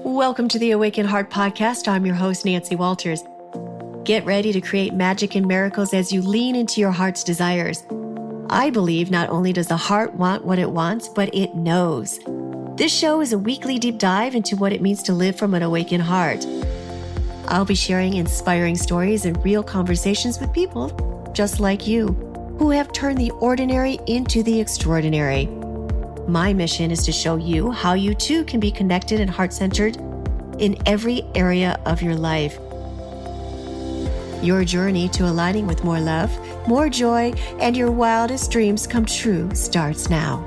Welcome to the Awaken Heart Podcast. I'm your host, Nancy Walters. Get ready to create magic and miracles as you lean into your heart's desires. I believe not only does the heart want what it wants, but it knows. This show is a weekly deep dive into what it means to live from an awakened heart. I'll be sharing inspiring stories and real conversations with people just like you, who have turned the ordinary into the extraordinary. My mission is to show you how you too can be connected and heart-centered in every area of your life. Your journey to aligning with more love, more joy, and your wildest dreams come true starts now.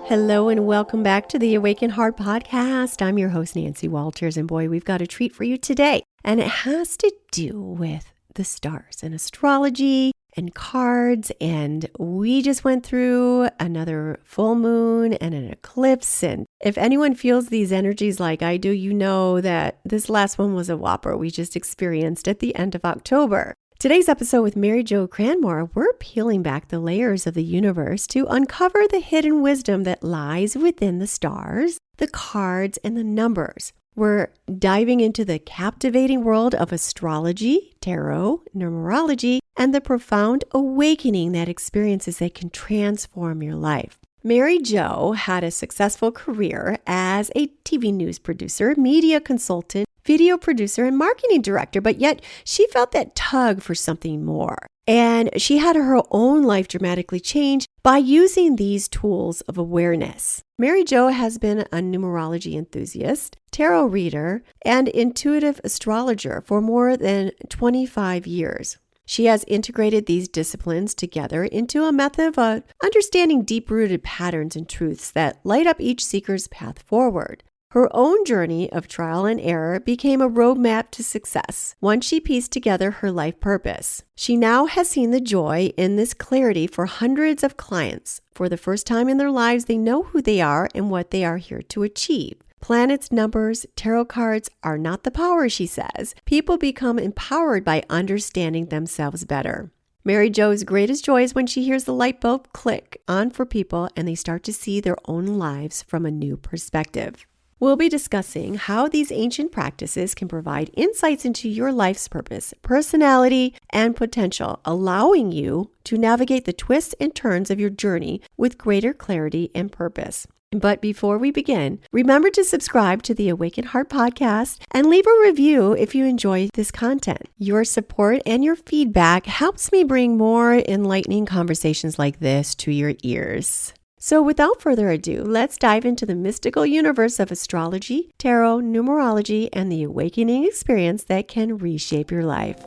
Hello and welcome back to the Awaken Heart Podcast. I'm your host, Nancy Walters, and boy, we've got a treat for you today. And it has to do with the stars and astrology and cards, and we just went through another full moon and an eclipse, and if anyone feels these energies like I do, you know that this last one was a whopper we just experienced at the end of October. Today's episode with Mary Jo Cranmore, we're peeling back the layers of the universe to uncover the hidden wisdom that lies within the stars, the cards, and the numbers. We're diving into the captivating world of astrology, tarot, numerology, and the profound awakening that experiences that can transform your life. Mary Jo had a successful career as a TV news producer, media consultant, video producer, and marketing director, but yet she felt that tug for something more. And she had her own life dramatically change by using these tools of awareness. Mary Jo has been a numerology enthusiast, tarot reader, and intuitive astrologer for more than 25 years. She has integrated these disciplines together into a method of understanding deep-rooted patterns and truths that light up each seeker's path forward. Her own journey of trial and error became a roadmap to success once she pieced together her life purpose. She now has seen the joy in this clarity for hundreds of clients. For the first time in their lives, they know who they are and what they are here to achieve. Planets, numbers, tarot cards are not the power, she says. People become empowered by understanding themselves better. Mary Jo's greatest joy is when she hears the light bulb click on for people and they start to see their own lives from a new perspective. We'll be discussing how these ancient practices can provide insights into your life's purpose, personality, and potential, allowing you to navigate the twists and turns of your journey with greater clarity and purpose. But before we begin, remember to subscribe to the Awaken Heart Podcast and leave a review if you enjoy this content. Your support and your feedback helps me bring more enlightening conversations like this to your ears. So without further ado, let's dive into the mystical universe of astrology, tarot, numerology, and the awakening experience that can reshape your life.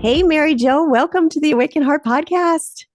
Hey, Mary Jo, welcome to the Awaken Heart Podcast.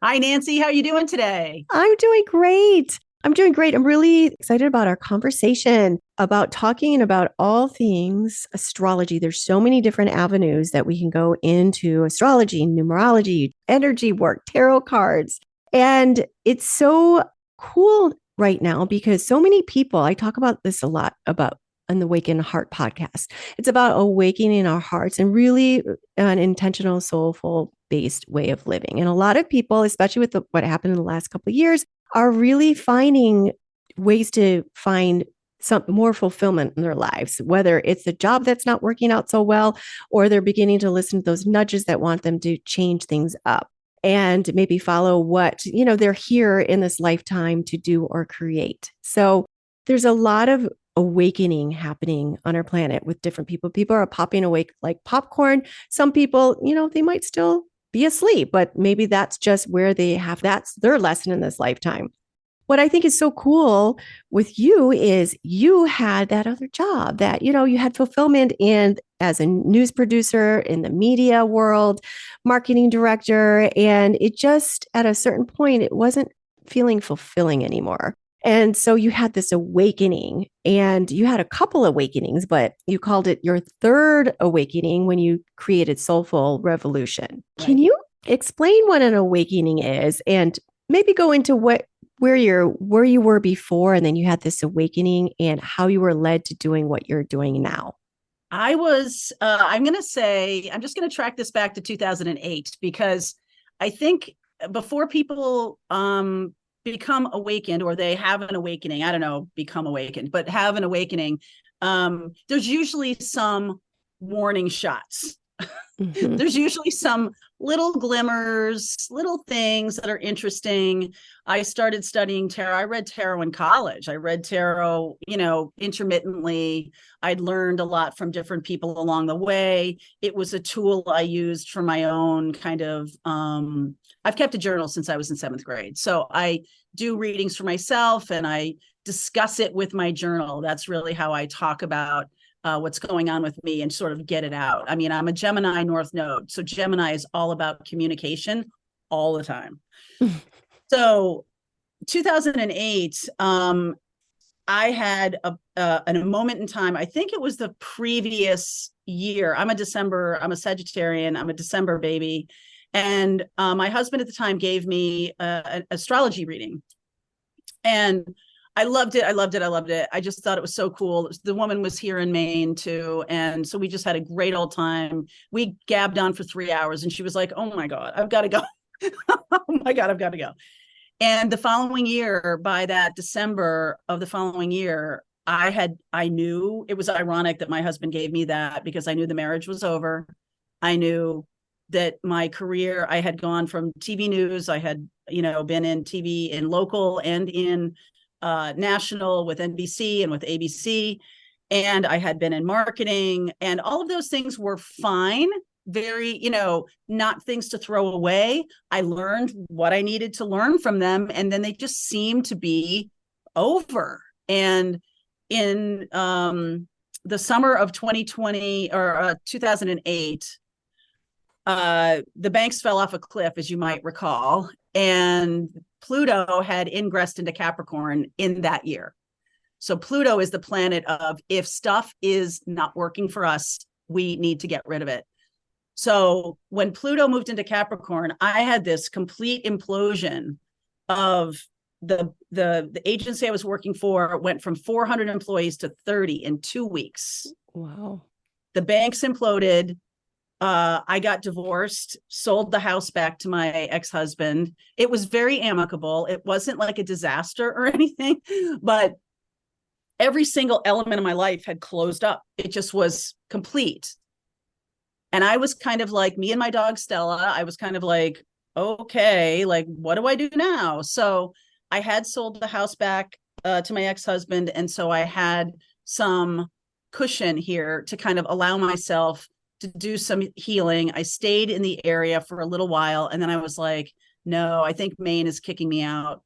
Hi, Nancy. How are you doing today? I'm doing great. I'm really excited about our conversation about talking about all things astrology. There's so many different avenues that we can go into astrology, numerology, energy work, tarot cards. And it's so cool right now because so many people, I talk about this a lot about on the Awaken Heart Podcast. It's about awakening our hearts and really an intentional, soulful based way of living. And a lot of people, especially with what happened in the last couple of years, are really finding ways to find some more fulfillment in their lives, whether it's a job that's not working out so well, or they're beginning to listen to those nudges that want them to change things up and maybe follow what, they're here in this lifetime to do or create. So there's a lot of awakening happening on our planet with different people. People are popping awake like popcorn. Some people, they might still be asleep, but maybe that's just where that's their lesson in this lifetime. What I think is so cool with you is you had that other job that, you had fulfillment in as a news producer in the media world, marketing director, and it just at a certain point, it wasn't feeling fulfilling anymore. And so you had this awakening and you had a couple awakenings, but you called it your third awakening when you created Soulful Revolution. Right. Can you explain what an awakening is and maybe go into where you were before and then you had this awakening and how you were led to doing what you're doing now? I'm going to say, I'm just going to track this back to 2008, because I think before people become awakened, or they have an awakening, I don't know, become awakened, but have an awakening, there's usually some warning shots. Mhm. There's usually some little glimmers, little things that are interesting. I started studying tarot. I read tarot in college. I read tarot, intermittently. I'd learned a lot from different people along the way. It was a tool I used for my own kind of, I've kept a journal since I was in 7th grade. So I do readings for myself, and I discuss it with my journal. That's really how I talk about what's going on with me and sort of get it out. I mean, I'm a Gemini North Node. So Gemini is all about communication all the time. So 2008, I had a moment in time. I think it was the previous year. I'm a Sagittarian. I'm a December baby. And my husband at the time gave me an astrology reading. And I loved it. I loved it. I loved it. I just thought it was so cool. The woman was here in Maine too. And so we just had a great old time. We gabbed on for 3 hours, and she was like, oh my God, I've got to go. Oh my God, I've got to go. And the following year, by that December of the following year, I knew it was ironic that my husband gave me that, because I knew the marriage was over. I knew that my career, I had gone from TV news. I had, been in TV in local and in national with NBC and with ABC. And I had been in marketing, and all of those things were fine. Very, not things to throw away. I learned what I needed to learn from them, and then they just seemed to be over. And in the summer of 2020 or 2008, the banks fell off a cliff, as you might recall, and Pluto had ingressed into Capricorn in that year. So Pluto is the planet of, if stuff is not working for us, we need to get rid of it. So when Pluto moved into Capricorn, I had this complete implosion of the agency I was working for. Went from 400 employees to 30 in 2 weeks. Wow. The banks imploded. I got divorced, sold the house back to my ex-husband. It was very amicable. It wasn't like a disaster or anything, but every single element of my life had closed up. It just was complete. And I was kind of like, me and my dog Stella, I was kind of like, okay, like, what do I do now? So I had sold the house back to my ex-husband. And so I had some cushion here to kind of allow myself to do some healing. I stayed in the area for a little while, and then I was like, no, I think Maine is kicking me out.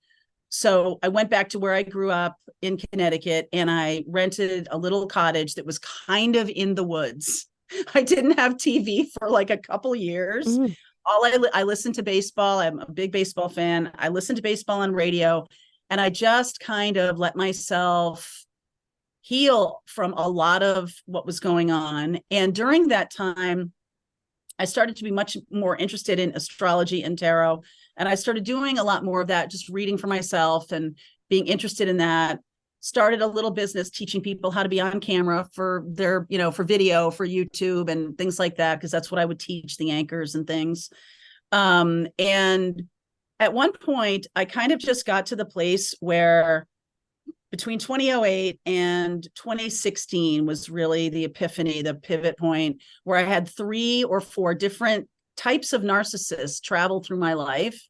So I went back to where I grew up in Connecticut, and I rented a little cottage that was kind of in the woods. I didn't have TV for like a couple years. Mm. I listened to baseball. I'm a big baseball fan. I listened to baseball on radio, and I just kind of let myself heal from a lot of what was going on. And during that time, I started to be much more interested in astrology and tarot. And I started doing a lot more of that, just reading for myself and being interested in that. Started a little business teaching people how to be on camera for their, for video, for YouTube and things like that, because that's what I would teach the anchors and things. And at one point, I kind of just got to the place where between 2008 and 2016 was really the epiphany, the pivot point, where I had 3 or 4 different types of narcissists travel through my life.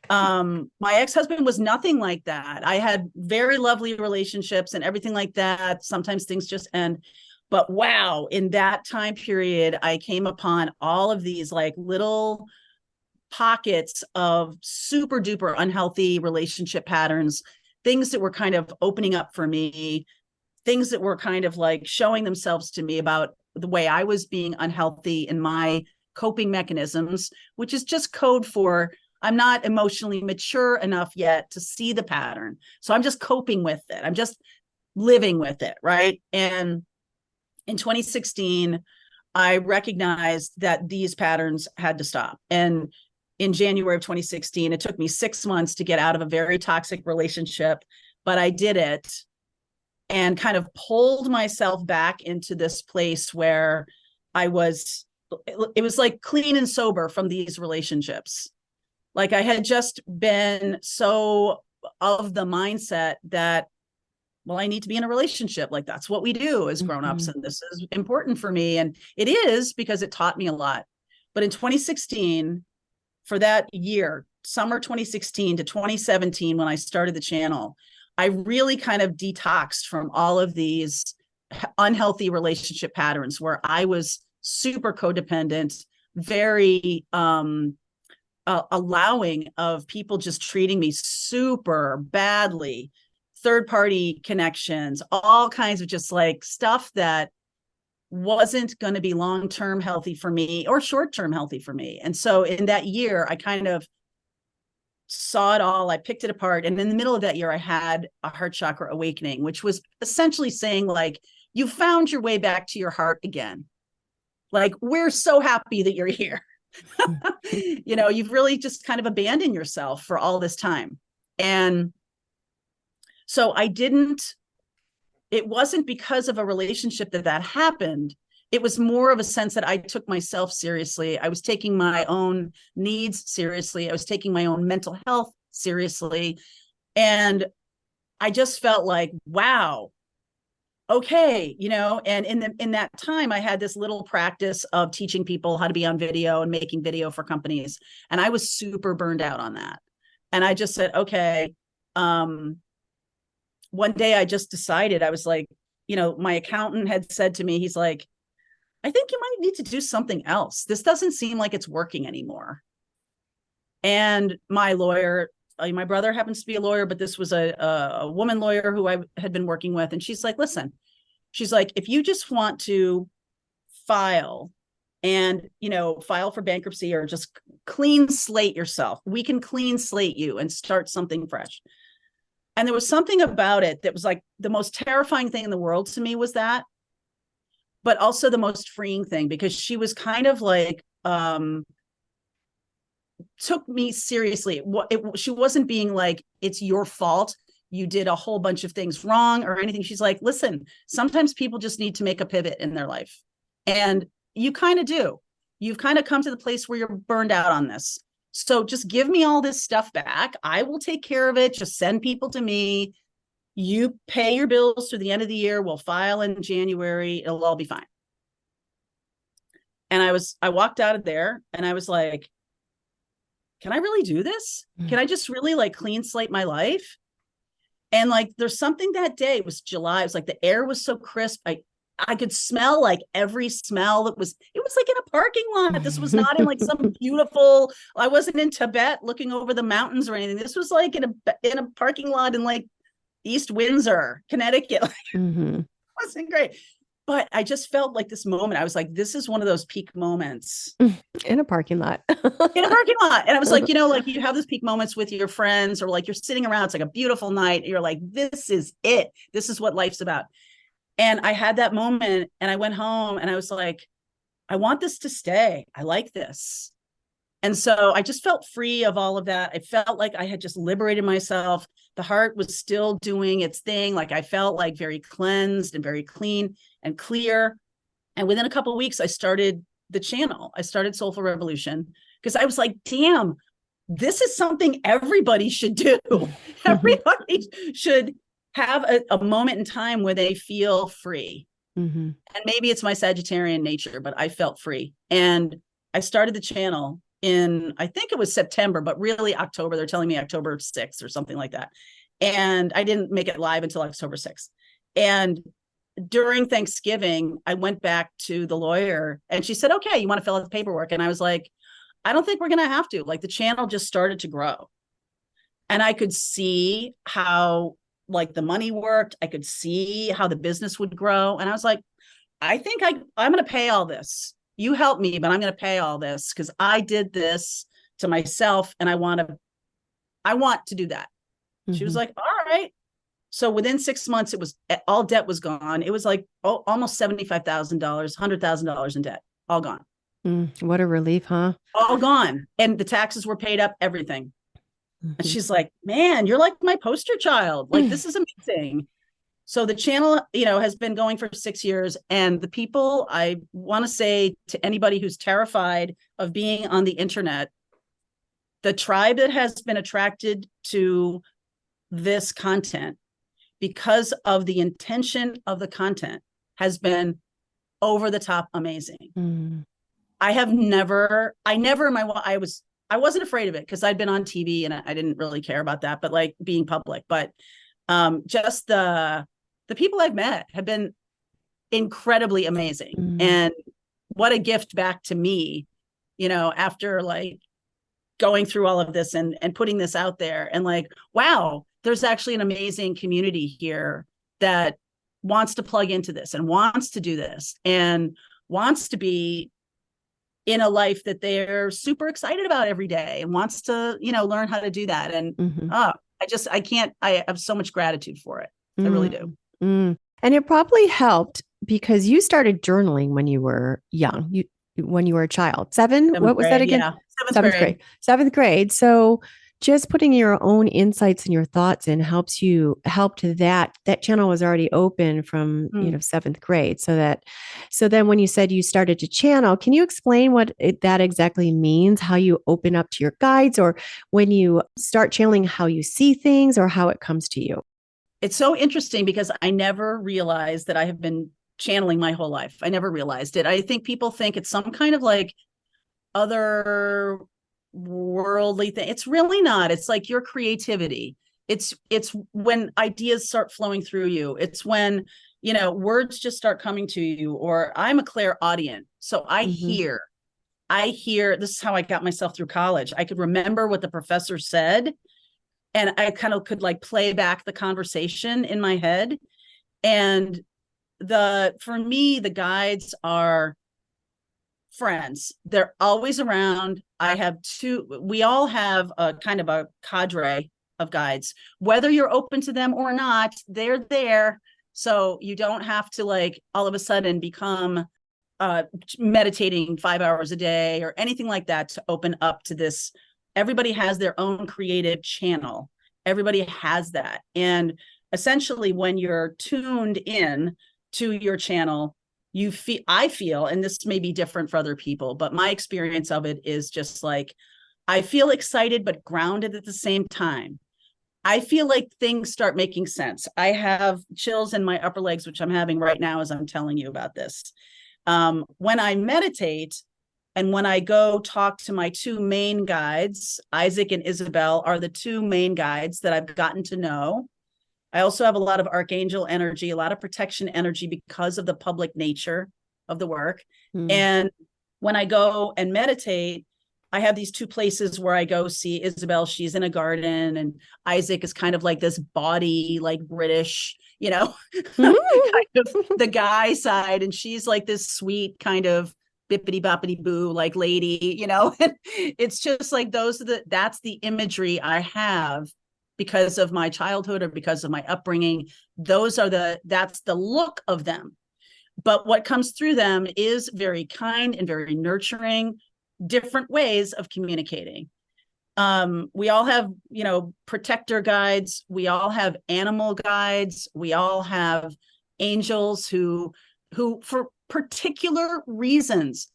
My ex-husband was nothing like that. I had very lovely relationships and everything like that. Sometimes things just end. But wow, in that time period, I came upon all of these like little pockets of super duper unhealthy relationship patterns, things that were kind of opening up for me, things that were kind of like showing themselves to me about the way I was being unhealthy in my coping mechanisms, which is just code for I'm not emotionally mature enough yet to see the pattern. So I'm just coping with it. I'm just living with it, right? And in 2016, I recognized that these patterns had to stop. And in January of 2016, it took me 6 months to get out of a very toxic relationship, but I did it. and kind of pulled myself back into this place where it was like clean and sober from these relationships. Like I had just been so of the mindset that, well, I need to be in a relationship. Like that's what we do as grownups. And this is important for me. And it is because it taught me a lot. But in 2016, for that year, summer 2016 to 2017, when I started the channel, I really kind of detoxed from all of these unhealthy relationship patterns where I was super codependent, very allowing of people just treating me super badly, third party connections, all kinds of just like stuff that wasn't going to be long-term healthy for me or short-term healthy for me. And so in that year, I kind of saw it all. I picked it apart. And in the middle of that year, I had a heart chakra awakening, which was essentially saying like, you found your way back to your heart again. Like, we're so happy that you're here. You know, you've really just kind of abandoned yourself for all this time. And so it wasn't because of a relationship that happened. It was more of a sense that I took myself seriously. I was taking my own needs seriously. I was taking my own mental health seriously. And I just felt like, wow, okay, you know, and in that time, I had this little practice of teaching people how to be on video and making video for companies. And I was super burned out on that. And I just said, okay, one day I just decided, I was like, you know, my accountant had said to me, he's like, I think you might need to do something else. This doesn't seem like it's working anymore. And my lawyer, my brother happens to be a lawyer, but this was a woman lawyer who I had been working with. And she's like, listen, she's like, if you just want to file and, you know, file for bankruptcy or just clean slate yourself, we can clean slate you and start something fresh. And there was something about it that was like the most terrifying thing in the world to me was that, but also the most freeing thing, because she was kind of like, took me seriously. She wasn't being like, it's your fault, you did a whole bunch of things wrong or anything. She's like, listen, sometimes people just need to make a pivot in their life. And you kind of do. You've kind of come to the place where you're burned out on this. So just give me all this stuff back. I will take care of it. Just send people to me. You pay your bills through the end of the year. We'll file in January. It'll all be fine. And I walked out of there and I was like, can I really do this? Can I just really like clean slate my life? And like, there's something that day, it was July. It was like the air was so crisp. I could smell like every smell it was like in a parking lot. This was not in like some beautiful, I wasn't in Tibet looking over the mountains or anything. This was like in a parking lot in like East Windsor, Connecticut. It wasn't great. But I just felt like this moment. I was like, this is one of those peak moments. In a parking lot. In a parking lot. And I was like, you know, like you have those peak moments with your friends or like you're sitting around, it's like a beautiful night. You're like, this is it. This is what life's about. And I had that moment and I went home and I was like, I want this to stay. I like this. And so I just felt free of all of that. I felt like I had just liberated myself. The heart was still doing its thing. Like I felt like very cleansed and very clean and clear. And within a couple of weeks, I started the channel. I started Soulful Revolution because I was like, damn, this is something everybody should do. Everybody should have a moment in time where they feel free. And maybe it's my Sagittarian nature, but I felt free. And I started the channel in, I think it was September, but really October. They're telling me October 6th or something like that. And I didn't make it live until October 6th. And during Thanksgiving, I went back to the lawyer and she said, okay, you want to fill out the paperwork? And I was like, I don't think we're going to have to. Like the channel just started to grow. And I could see how like the money worked. I could see how the business would grow. And I was like, I think I'm going to pay all this. You help me, but I'm going to pay all this because I did this to myself and I want to do that. She was like, all right. So within 6 months, it was all debt was gone. It was like almost $75,000, $100,000 in debt, all gone. What a relief, huh? All gone. And the taxes were paid up, everything. And she's like, man, you're like my poster child. Like, this is amazing. So the channel, has been going for 6 years. And the people, I want to say to anybody who's terrified of being on the internet, the tribe that has been attracted to this content because of the intention of the content has been over the top amazing. Mm. I wasn't afraid of it because I'd been on TV and I didn't really care about that, but like being public, but just the people I've met have been incredibly amazing. Mm. And what a gift back to me, after like going through all of this and putting this out there, and like, wow, there's actually an amazing community here that wants to plug into this and wants to do this and wants to be in a life that they're super excited about every day and wants to, learn how to do that. And I have so much gratitude for it. I really do. Mm. And it probably helped because you started journaling when you were young, when you were a child. What was that again? Yeah. Seventh grade. Seventh grade. So just putting your own insights and your thoughts in helped that channel was already open from, seventh grade. So then when you said you started to channel, can you explain what that exactly means? How you open up to your guides, or when you start channeling, how you see things or how it comes to you? It's so interesting because I never realized that I have been channeling my whole life. I never realized it. I think people think it's some kind of like other worldly thing. It's really not. It's like your creativity. It's when ideas start flowing through you. It's when, words just start coming to you. Or I'm a clairaudient. So I hear, this is how I got myself through college. I could remember what the professor said, and I kind of could like play back the conversation in my head. And for me, the guides are friends. They're always around. We all have a kind of a cadre of guides, whether you're open to them or not, they're there. So you don't have to like all of a sudden become meditating 5 hours a day or anything like that to open up to this. Everybody has their own creative channel. Everybody has that. And essentially when you're tuned in to your channel, I feel, and this may be different for other people, but my experience of it is just like, I feel excited, but grounded at the same time. I feel like things start making sense. I have chills in my upper legs, which I'm having right now as I'm telling you about this. When I meditate and when I go talk to my two main guides, Isaac and Isabel are the two main guides that I've gotten to know. I also have a lot of archangel energy, a lot of protection energy because of the public nature of the work. And when I go and meditate, I have these two places where I go see Isabel. She's in a garden, and Isaac is kind of like this body, like British, kind of the guy side. And she's like this sweet kind of bippity boppity boo, like lady, it's just like that's the imagery I have because of my childhood or because of my upbringing. That's the look of them. But what comes through them is very kind and very nurturing, different ways of communicating. We all have, protector guides. We all have animal guides. We all have angels who for particular reasons,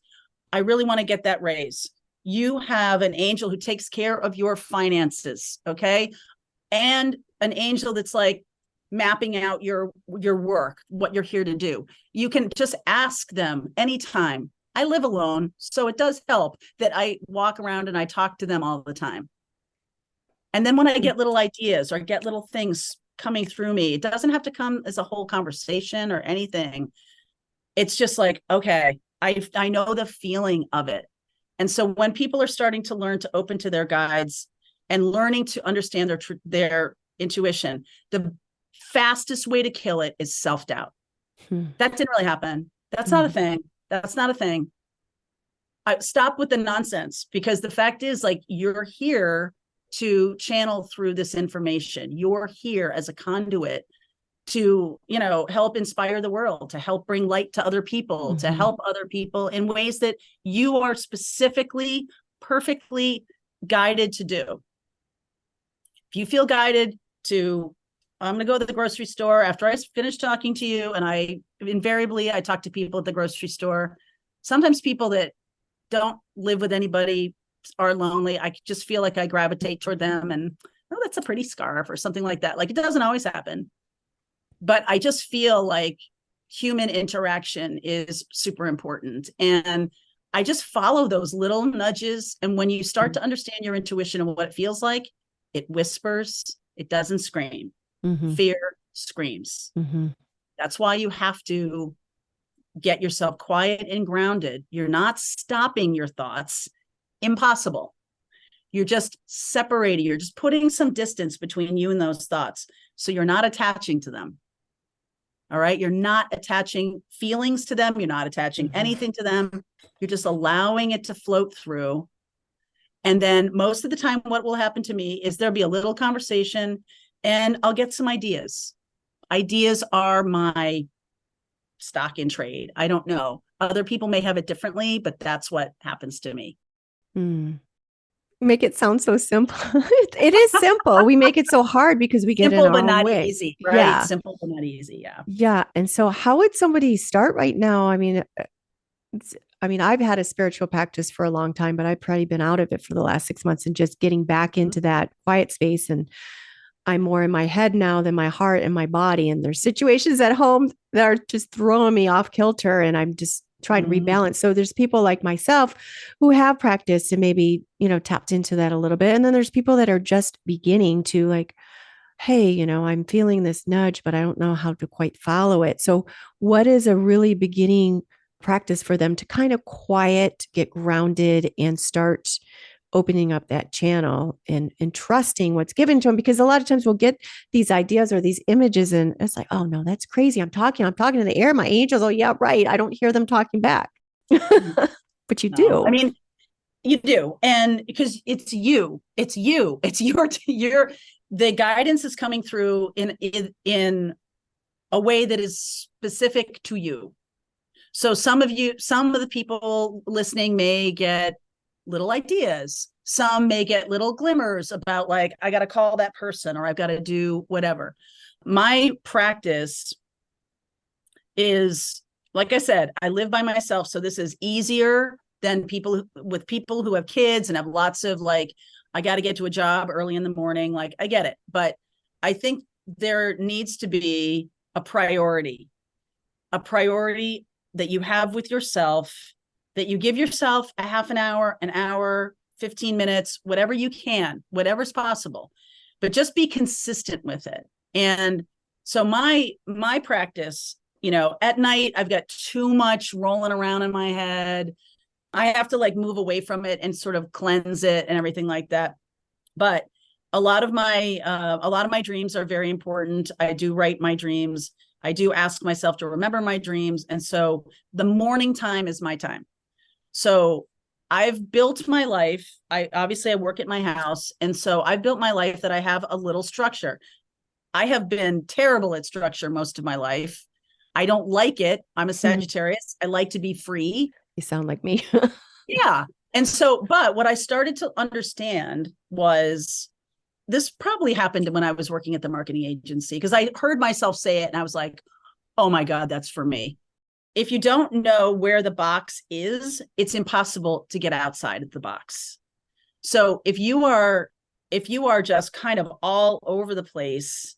I really want to get that raise. You have an angel who takes care of your finances. Okay. And an angel that's like mapping out your work, what you're here to do. You can just ask them anytime. I live alone, so it does help that I walk around and I talk to them all the time. And then when I get little ideas or get little things coming through me, it doesn't have to come as a whole conversation or anything. It's just like, okay, I know the feeling of it. And so when people are starting to learn to open to their guides and learning to understand their intuition, the fastest way to kill it is self-doubt. That didn't really happen. That's not a thing. That's not a thing. Stop with the nonsense, because the fact is, like, you're here to channel through this information. You're here as a conduit to, help inspire the world, to help bring light to other people, to help other people in ways that you are specifically, perfectly guided to do. If you feel guided to I'm going to go to the grocery store after I finish talking to you. And I talk to people at the grocery store. Sometimes people that don't live with anybody are lonely. I just feel like I gravitate toward them and, oh, that's a pretty scarf or something like that. Like, it doesn't always happen, but I just feel like human interaction is super important. And I just follow those little nudges. And when you start to understand your intuition and what it feels like, it whispers, it doesn't scream. Fear screams. That's why you have to get yourself quiet and grounded. You're not stopping your thoughts. Impossible. You're just separating. You're just putting some distance between you and those thoughts. So you're not attaching to them. All right. You're not attaching feelings to them. You're not attaching anything to them. You're just allowing it to float through. And then most of the time, what will happen to me is there'll be a little conversation and I'll get some ideas. Ideas are my stock in trade. I don't know. Other people may have it differently, but that's what happens to me. Make it sound so simple. It is simple. We make it so hard because we get simple, in our but own not way. easy, right? Yeah. Simple, but not easy. Yeah. Yeah. And so how would somebody start right now? I mean, I've had a spiritual practice for a long time, but I've probably been out of it for the last 6 months and just getting back into that quiet space. And I'm more in my head now than my heart and my body. And there's situations at home that are just throwing me off kilter and I'm just trying to rebalance. So there's people like myself who have practiced and maybe, tapped into that a little bit. And then there's people that are just beginning to like, hey, I'm feeling this nudge, but I don't know how to quite follow it. So what is a really beginning practice for them to kind of quiet, get grounded and start opening up that channel and trusting what's given to them? Because a lot of times we'll get these ideas or these images and it's like, oh no, that's crazy. I'm talking to the air. My angels. Oh yeah, right. I don't hear them talking back, but you do. I mean, you do. And because it's your, the guidance is coming through in a way that is specific to you. So some of the people listening may get little ideas. Some may get little glimmers about like, I got to call that person or I've got to do whatever. My practice is, like I said, I live by myself. So this is easier than people who have kids and have lots of like, I got to get to a job early in the morning. Like, I get it. But I think there needs to be a priority that you have with yourself, that you give yourself a half an hour, 15 minutes, whatever you can, whatever's possible, but just be consistent with it. And so my practice, at night, I've got too much rolling around in my head. I have to like move away from it and sort of cleanse it and everything like that. But a lot of my dreams are very important. I do write my dreams. I do ask myself to remember my dreams. And so the morning time is my time. So I've built my life. I work at my house. And so I've built my life that I have a little structure. I have been terrible at structure most of my life. I don't like it. I'm a Sagittarius. I like to be free. You sound like me. Yeah. And so, but what I started to understand was, this probably happened when I was working at the marketing agency, because I heard myself say it and I was like, oh my God, that's for me. If you don't know where the box is, it's impossible to get outside of the box. So if you are just kind of all over the place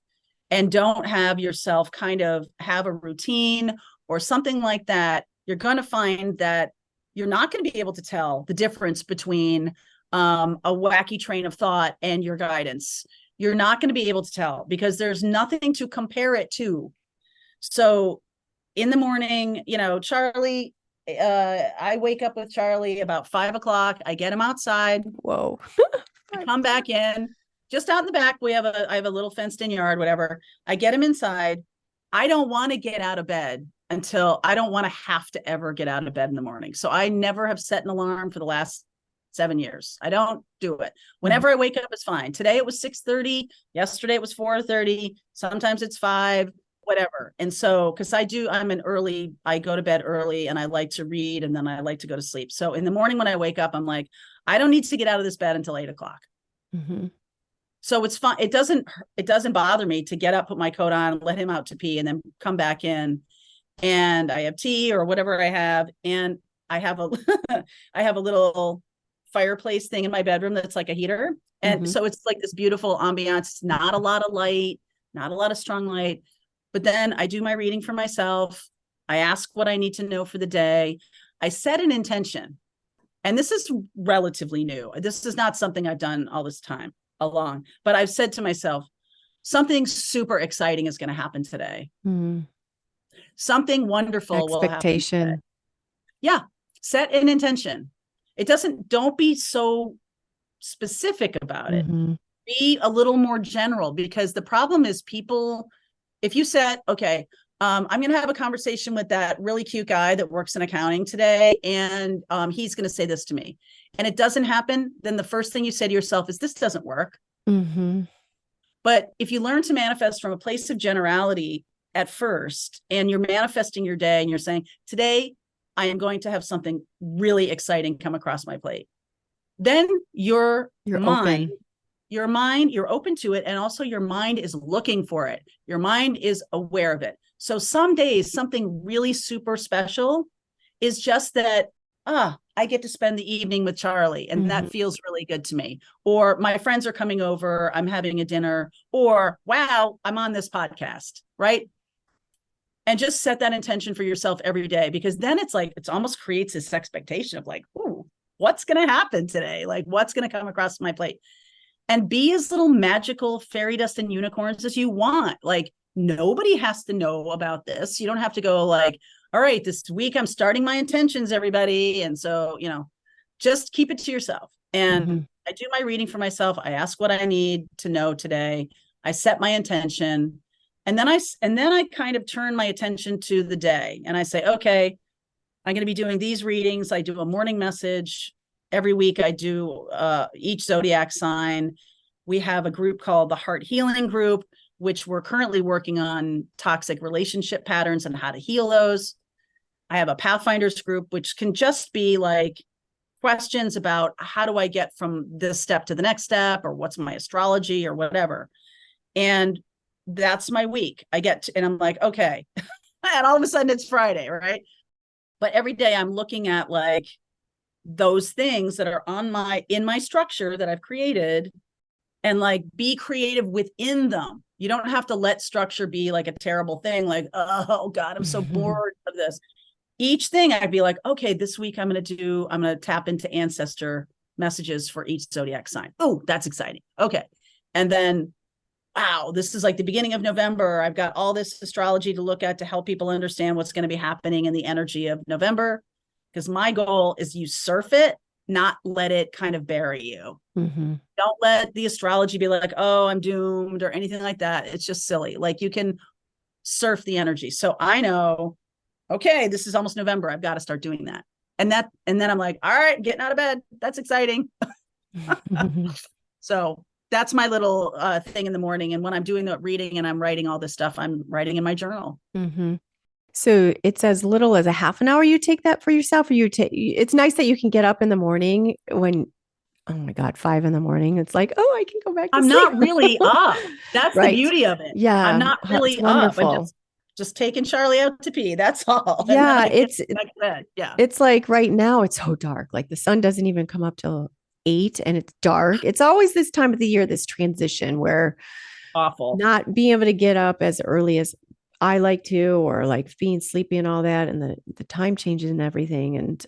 and don't have yourself kind of have a routine or something like that, you're going to find that you're not going to be able to tell the difference between a wacky train of thought and your guidance. You're not going to be able to tell because there's nothing to compare it to. So in the morning, Charlie, I wake up with Charlie about 5:00. I get him outside. Whoa. I come back in, just out in the back. I have a little fenced in yard, whatever. I get him inside. I don't want to get out of bed until I don't want to have to ever get out of bed in the morning. So I never have set an alarm for the last 7 years. I don't do it. Whenever I wake up, it's fine. Today it was 6:30. Yesterday it was 4:30. Sometimes it's 5, whatever. And so, because I go to bed early and I like to read and then I like to go to sleep. So in the morning when I wake up, I'm like, I don't need to get out of this bed until 8:00. So it's fun. It doesn't bother me to get up, put my coat on, let him out to pee, and then come back in. And I have tea or whatever I have. And I have a I have a little fireplace thing in my bedroom that's like a heater. And so it's like this beautiful ambiance, not a lot of light, not a lot of strong light. But then I do my reading for myself. I ask what I need to know for the day. I set an intention. And this is relatively new. This is not something I've done all this time along, but I've said to myself, something super exciting is going to happen today. Something wonderful will happen today. Yeah. Set an intention. Don't be so specific about it. Be a little more general, because the problem is people, if you said, okay, I'm going to have a conversation with that really cute guy that works in accounting today, and he's going to say this to me, and it doesn't happen, then the first thing you say to yourself is, this doesn't work. But if you learn to manifest from a place of generality at first, and you're manifesting your day and you're saying, today, I am going to have something really exciting come across my plate, then you're open. Your mind, you're open to it. And also your mind is looking for it. Your mind is aware of it. So some days something really super special is just that, I get to spend the evening with Charlie, and that feels really good to me. Or my friends are coming over, I'm having a dinner, or wow, I'm on this podcast, right? And just set that intention for yourself every day, because then it's like, it almost creates this expectation of like, ooh, what's going to happen today? Like, what's going to come across my plate? And be as little magical fairy dust and unicorns as you want. Like, nobody has to know about this. You don't have to go like, all right, this week I'm starting my intentions, everybody. And so, just keep it to yourself. And I do my reading for myself. I ask what I need to know today. I set my intention. And then I kind of turn my attention to the day, and I say, okay, I'm going to be doing these readings. I do a morning message. Every week I do each zodiac sign. We have a group called the Heart Healing Group, which we're currently working on toxic relationship patterns and how to heal those. I have a Pathfinders group, which can just be like questions about how do I get from this step to the next step, or what's my astrology or whatever. And that's my week. And I'm like, okay. And all of a sudden it's Friday, right? But every day I'm looking at like those things that are in my structure that I've created, and like be creative within them. You don't have to let structure be like a terrible thing. Like, oh God, I'm so bored of this. Each thing I'd be like, okay, this week I'm going to tap into ancestor messages for each zodiac sign. Oh, that's exciting. Okay. And then, wow, this is like the beginning of November. I've got all this astrology to look at to help people understand what's going to be happening in the energy of November. Because my goal is you surf it, not let it kind of bury you. Don't let the astrology be like, oh, I'm doomed or anything like that. It's just silly. Like, you can surf the energy. So I know, okay, this is almost November. I've got to start doing that. And then I'm like, all right, getting out of bed. That's exciting. So that's my little thing in the morning. And when I'm doing the reading and I'm writing all this stuff, I'm writing in my journal. So it's as little as a half an hour you take that for yourself, or it's nice that you can get up in the morning when, oh my God, 5 a.m. It's like, oh, I can go back to I'm sleep. not really up. That's Right. the beauty of it. Yeah. I'm not really up. I'm just taking Charlie out to pee. That's all. Yeah. It's like right now it's so dark. Like the sun doesn't even come up till 8 and it's dark. It's always this time of the year, this transition where awful, not being able to get up as early as I like to, or like being sleepy and all that, and the time changes and everything. And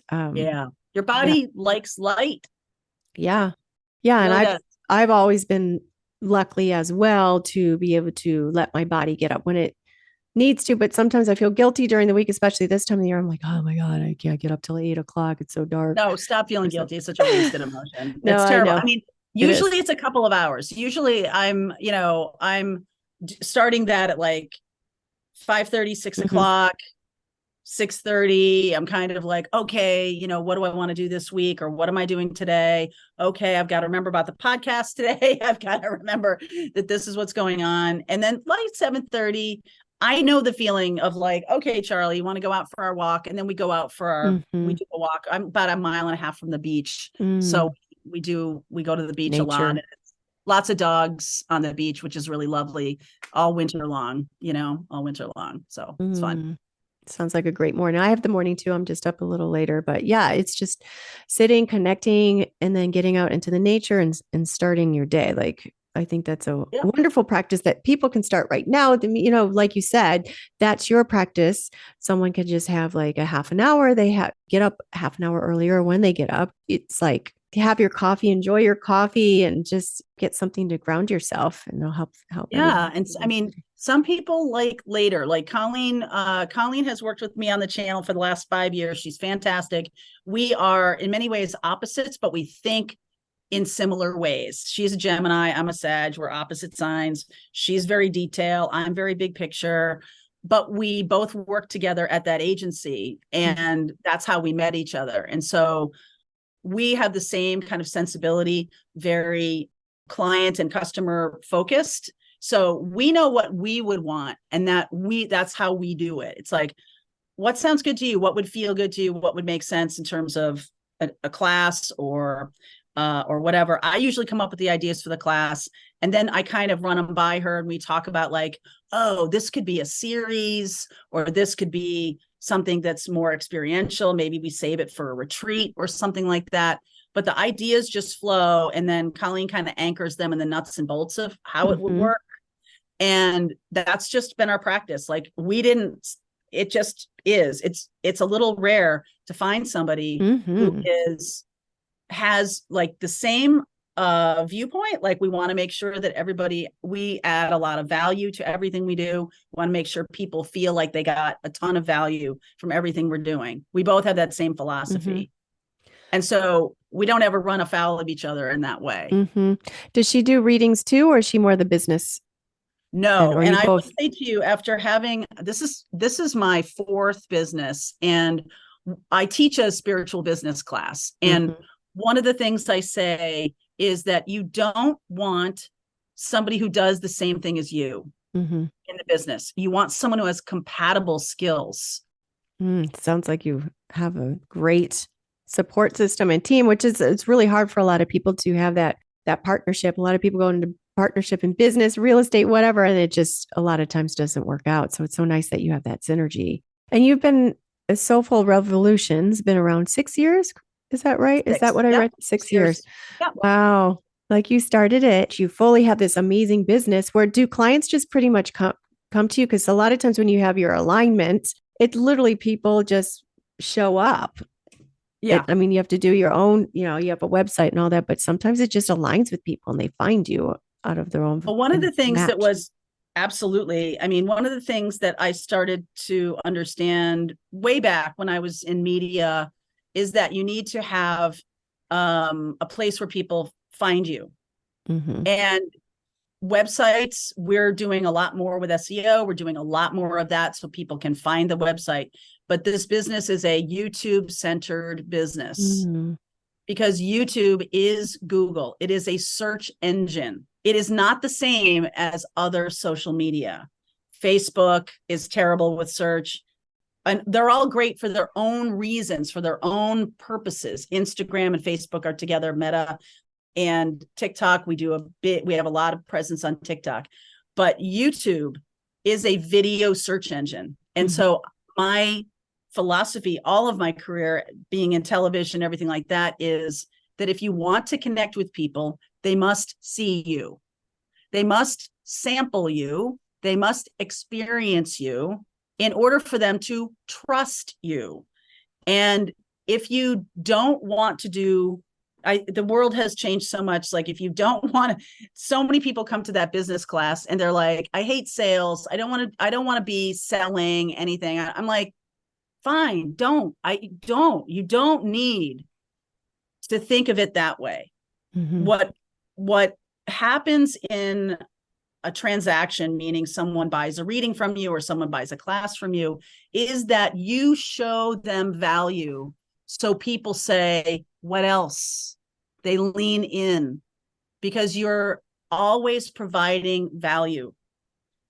your body likes light. Yeah. And I've always been lucky as well to be able to let my body get up when it needs to. But sometimes I feel guilty during the week, especially this time of the year. I'm like, oh my God, I can't get up till 8 o'clock. It's so dark. No, stop feeling guilty. It's such a wasted emotion. No, it's terrible. I mean, usually it's a couple of hours. Usually I'm starting that at like 5:30, 6 o'clock, 6:30. I'm kind of like, okay, what do I want to do this week? Or what am I doing today? Okay, I've got to remember about the podcast today. I've got to remember that this is what's going on. And then like 7:30, I know the feeling of like, okay, Charlie, you want to go out for our walk? And then we go out for we do a walk. I'm about 1.5 miles from the beach. So we go to the beach a lot. And it's lots of dogs on the beach, which is really lovely all winter long, all winter long. So it's fun. Sounds like a great morning. I have the morning too. I'm just up a little later, but yeah, it's just sitting, connecting, and then getting out into the nature and starting your day. Like, I think that's a Yep. wonderful practice that people can start right now. Like you said, that's your practice. Someone could just have like a half an hour. Get up half an hour earlier when they get up. It's like have your coffee, enjoy your coffee, and just get something to ground yourself, and it'll help Yeah. everything. And I mean, some people like later, like Colleen has worked with me on the channel for the last 5 years. She's fantastic. We are in many ways opposites, but we think in similar ways. She's a Gemini, I'm a Sag, we're opposite signs. She's very detail, I'm very big picture, but we both work together at that agency, and that's how we met each other. And so we have the same kind of sensibility, very client and customer focused. So we know what we would want, and that's how we do it. It's like, what sounds good to you? What would feel good to you? What would make sense in terms of a class or whatever. I usually come up with the ideas for the class, and then I kind of run them by her, and we talk about like, oh, this could be a series, or this could be something that's more experiential. Maybe we save it for a retreat or something like that. But the ideas just flow, and then Colleen kind of anchors them in the nuts and bolts of how it would work. And that's just been our practice. Like it just is. It's a little rare to find somebody who has like the same viewpoint. Like, we want to make sure that we add a lot of value to everything we do. We want to make sure people feel like they got a ton of value from everything we're doing. We both have that same philosophy. And so we don't ever run afoul of each other in that way. Does she do readings too, or is she more the business? No. And I will say to you, after having, this is my 4th business, and I teach a spiritual business class. And one of the things I say is that you don't want somebody who does the same thing as you in the business. You want someone who has compatible skills. Sounds like you have a great support system and team, which is, it's really hard for a lot of people to have that partnership. A lot of people go into partnership in business, real estate, whatever, and it just a lot of times doesn't work out. So it's so nice that you have that synergy. And you've been Soulful Revolution's been around 6 years. Is that right? 6. Is that what I read? 6 years. Yep. Wow. Like, you started it, you fully have this amazing business. Where do clients just pretty much come to you? Because a lot of times when you have your alignment, it's literally people just show up. Yeah. I mean, you have to do your own, you have a website and all that, but sometimes it just aligns with people and they find you out of their own. Well, one of the things that was absolutely, I mean, one of the things that I started to understand way back when I was in media is that you need to have a place where people find you. And websites, we're doing a lot more with SEO. We're doing a lot more of that so people can find the website. But this business is a YouTube-centered business because YouTube is Google. It is a search engine. It is not the same as other social media. Facebook is terrible with search. And they're all great for their own reasons, for their own purposes. Instagram and Facebook are together, Meta and TikTok. We have a lot of presence on TikTok, but YouTube is a video search engine. And so my philosophy, all of my career being in television, everything like that, is that if you want to connect with people, they must see you. They must sample you. They must experience you in order for them to trust you. And if you don't want to do, the world has changed so much. Like, if you don't want to, so many people come to that business class and they're like, I hate sales. I don't want to be selling anything. I'm like, fine, you don't need to think of it that way. What happens in a transaction, meaning someone buys a reading from you or someone buys a class from you, is that you show them value. So people say, what else? They lean in because you're always providing value.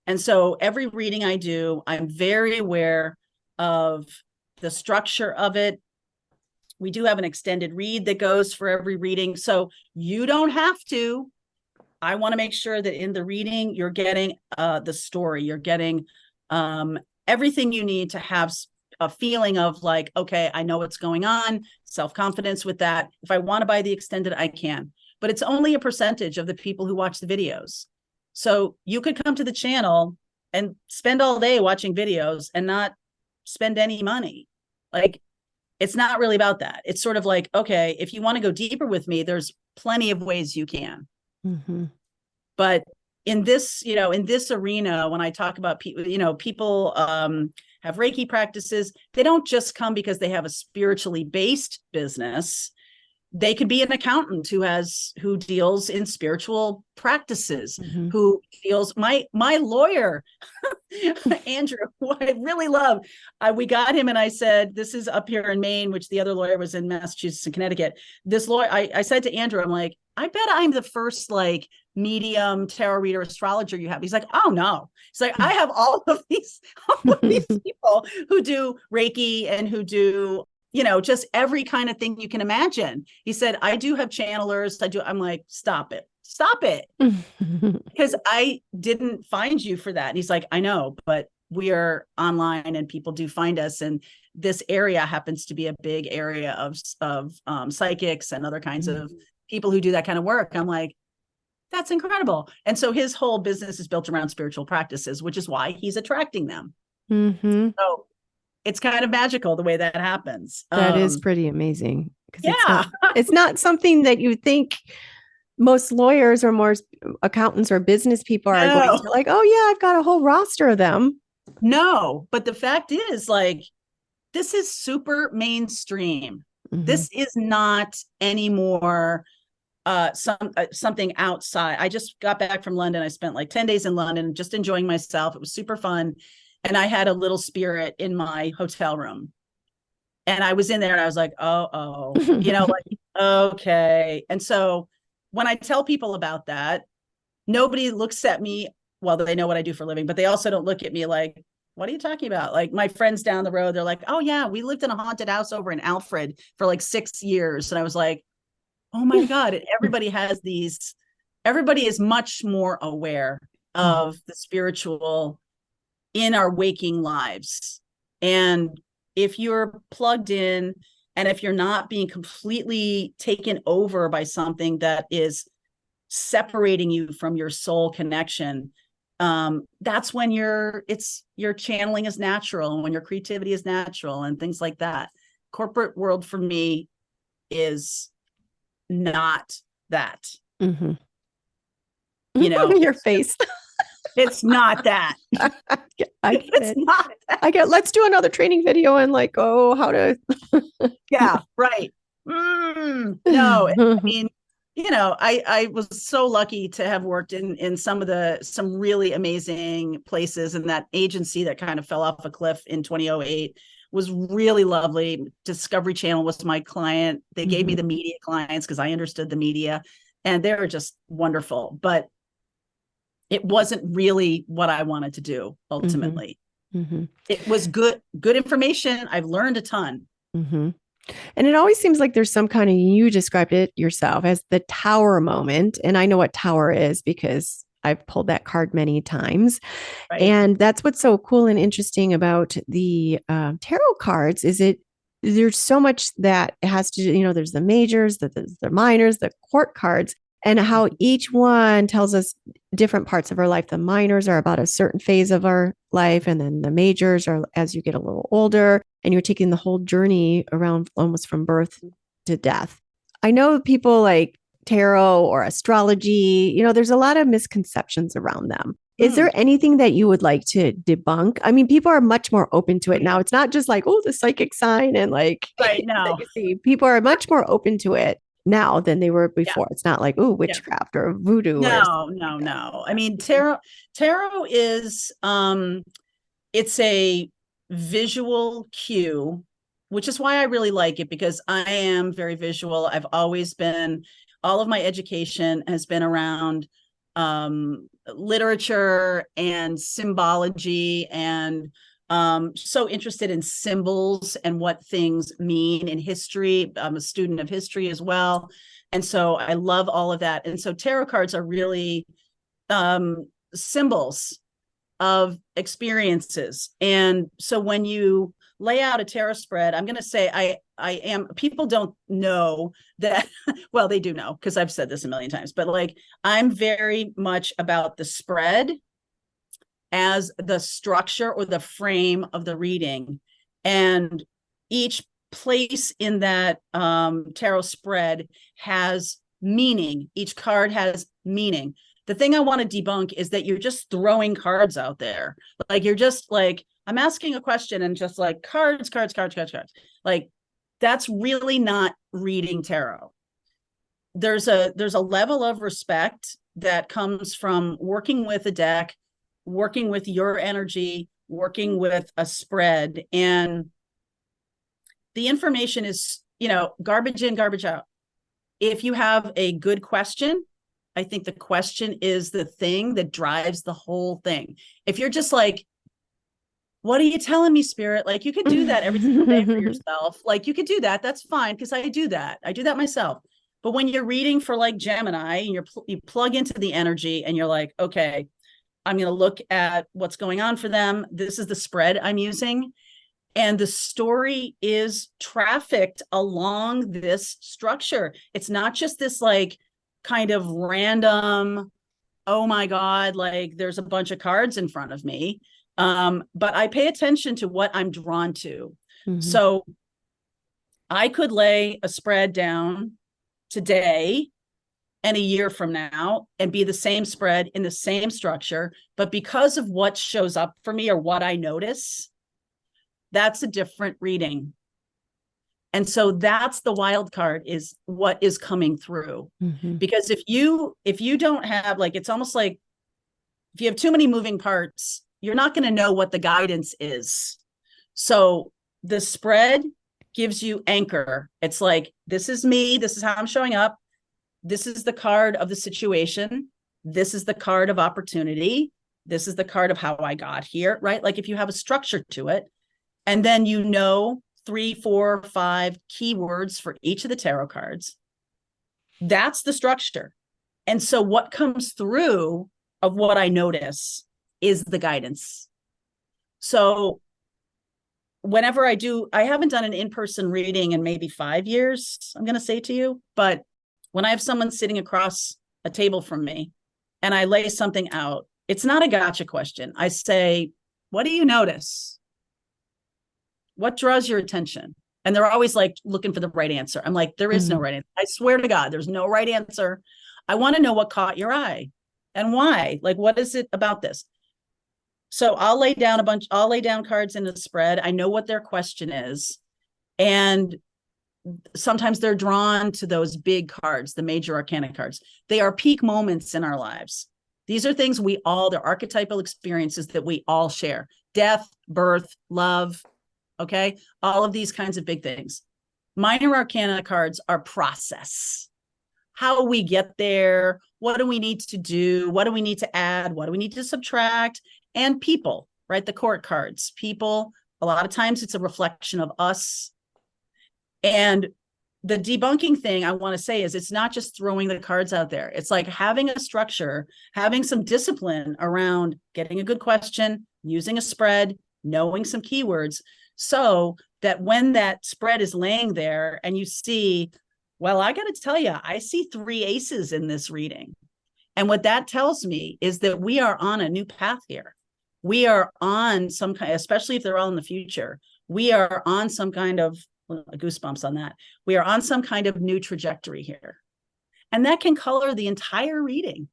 And so every reading I do, I'm very aware of the structure of it. We do have an extended read that goes for every reading. So you don't have to I want to make sure that in the reading, you're getting the story, you're getting everything you need to have a feeling of like, okay, I know what's going on, self-confidence with that. If I want to buy the extended, I can, but it's only a percentage of the people who watch the videos. So you could come to the channel and spend all day watching videos and not spend any money. Like, it's not really about that. It's sort of like, okay, if you want to go deeper with me, there's plenty of ways you can. Mm-hmm. But in this, in this arena, when I talk about people, people have Reiki practices, they don't just come because they have a spiritually based business. They could be an accountant who deals in spiritual practices, Mm-hmm. who deals, my lawyer, Andrew, who I really love. We got him and I said, this is up here in Maine, which the other lawyer was in Massachusetts and Connecticut. This lawyer, I said to Andrew, I'm like, I bet I'm the first like medium tarot reader astrologer you have. He's like, oh no. He's like, I have all of these people who do Reiki and who do, just every kind of thing you can imagine. He said, I do have channelers. I'm like, stop it. Because I didn't find you for that. And he's like, I know, but we are online and people do find us. And this area happens to be a big area of psychics and other kinds of people who do that kind of work. I'm like, that's incredible. And so his whole business is built around spiritual practices, which is why he's attracting them. Mm-hmm. So it's kind of magical the way that happens. That is pretty amazing. Yeah. It's not something that you think most lawyers or more accountants or business people are going to like, oh yeah, I've got a whole roster of them. No, but the fact is, like, this is super mainstream. Mm-hmm. This is not anymore something outside. I just got back from London. I spent like 10 days in London, just enjoying myself. It was super fun. And I had a little spirit in my hotel room. And I was in there and I was like, like, okay. And so when I tell people about that, nobody looks at me. Well, they know what I do for a living, but they also don't look at me like, what are you talking about? Like my friends down the road, they're like, oh yeah, we lived in a haunted house over in Alfred for like 6 years. And I was like, oh my God. And everybody is much more aware of the spiritual in our waking lives. And if you're plugged in and if you're not being completely taken over by something that is separating you from your soul connection, that's when your channeling is natural and when your creativity is natural and things like that. Corporate world for me is not that. Mm-hmm. Your face. It's not that. It's not that. Let's do another training video and like, oh, how to. Yeah, right. No, I mean, I was so lucky to have worked in some really amazing places, and that agency that kind of fell off a cliff in 2008 was really lovely. Discovery Channel was my client. They gave me the media clients because I understood the media, and they were just wonderful. But it wasn't really what I wanted to do ultimately. Mm-hmm. It was good information. I've learned a ton. Mm-hmm. And it always seems like there's some kind of, you described it yourself as the tower moment. And I know what tower is because I've pulled that card many times. Right. And that's what's so cool and interesting about the tarot cards is there's so much that it has to do, there's the majors, the minors, the court cards, and how each one tells us different parts of our life. The minors are about a certain phase of our life. And then the majors are as you get a little older and you're taking the whole journey around almost from birth to death. I know people like tarot or astrology, there's a lot of misconceptions around them. Is there anything that you would like to debunk? I mean, people are much more open to it now. It's not just like, oh, the psychic sign and like, right now, you see, people are much more open to it now than they were before. Yeah. It's not like, oh, witchcraft or voodoo. No. I mean, tarot is, it's a visual cue, which is why I really like it, because I am very visual. I've always been, all of my education has been around literature and symbology and So interested in symbols and what things mean in history. I'm a student of history as well. And so I love all of that. And so tarot cards are really symbols of experiences. And so when you lay out a tarot spread, I'm going to say people don't know that, well, they do know because I've said this a million times, but like, I'm very much about the spread as the structure or the frame of the reading. And each place in that tarot spread has meaning. Each card has meaning. The thing I want to debunk is that you're just throwing cards out there. Like, you're just like, I'm asking a question and just like cards. Like, that's really not reading tarot. There's a level of respect that comes from working with a deck, working with your energy, working with a spread. And the information is, garbage in, garbage out. If you have a good question, I think the question is the thing that drives the whole thing. If you're just like, what are you telling me, Spirit? Like, you could do that every single day for yourself. Like, you could do that. That's fine, because I do that. I do that myself. But when you're reading for like Gemini and you plug into the energy and you're like, okay, I'm going to look at what's going on for them. This is the spread I'm using. And the story is trafficked along this structure. It's not just this like kind of random, oh my God, like there's a bunch of cards in front of me. But I pay attention to what I'm drawn to. Mm-hmm. So I could lay a spread down today and a year from now and be the same spread in the same structure. But because of what shows up for me or what I notice, that's a different reading. And so that's the wild card, is what is coming through. Mm-hmm. Because if you don't have, like, it's almost like if you have too many moving parts, you're not going to know what the guidance is. So the spread gives you anchor. It's like, this is me. This is how I'm showing up. This is the card of the situation. This is the card of opportunity. This is the card of how I got here, right? Like, if you have a structure to it, and then 3, 4, 5 keywords for each of the tarot cards, that's the structure. And so what comes through of what I notice is the guidance. So whenever I haven't done an in-person reading in maybe 5 years, I'm going to say to you, but when I have someone sitting across a table from me and I lay something out, it's not a gotcha question. I say, what do you notice? What draws your attention? And they're always like looking for the right answer. I'm like, there is no right answer. I swear to God, there's no right answer. I want to know what caught your eye and why. Like, what is it about this? So I'll lay down cards in a spread. I know what their question is. And sometimes they're drawn to those big cards, the major arcana cards. They are peak moments in our lives. These are things they're archetypal experiences that we all share. Death, birth, love, okay? All of these kinds of big things. Minor arcana cards are process. How we get there, what do we need to do? What do we need to add? What do we need to subtract? And people, right? The court cards. People, a lot of times it's a reflection of us. And the debunking thing I want to say is, it's not just throwing the cards out there. It's like having a structure, having some discipline around getting a good question, using a spread, knowing some keywords, so that when that spread is laying there and you see, well, I got to tell you, I see 3 aces in this reading. And what that tells me is that we are on a new path here. We are on some kind, especially if they're all in the future, we are on some kind of, goosebumps on that. We are on some kind of new trajectory here. And that can color the entire reading.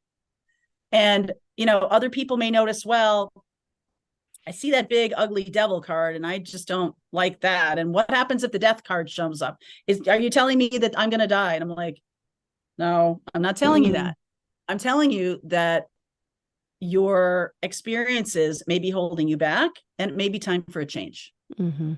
And, other people may notice, well, I see that big, ugly devil card, and I just don't like that. And what happens if the death card shows up? Are you telling me that I'm going to die? And I'm like, no, I'm not telling you that. I'm telling you that your experiences may be holding you back, and it may be time for a change. Mm-hmm.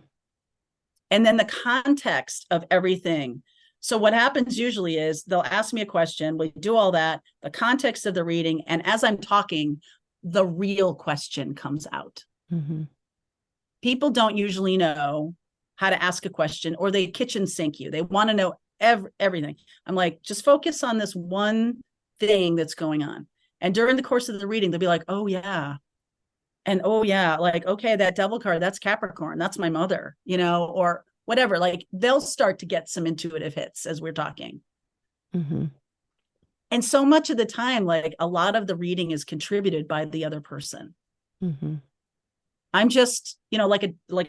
And then the context of everything. So what happens usually is they'll ask me a question, we do all that, the context of the reading, and as I'm talking, the real question comes out. Mm-hmm. People don't usually know how to ask a question, or they kitchen sink you. They want to know everything. I'm like, just focus on this one thing that's going on. And during the course of the reading, they'll be like, oh yeah. And oh yeah, like, okay, that devil card, that's Capricorn, that's my mother, or whatever. Like they'll start to get some intuitive hits as we're talking. Mm-hmm. And so much of the time, like a lot of the reading is contributed by the other person. Mm-hmm. I'm just, like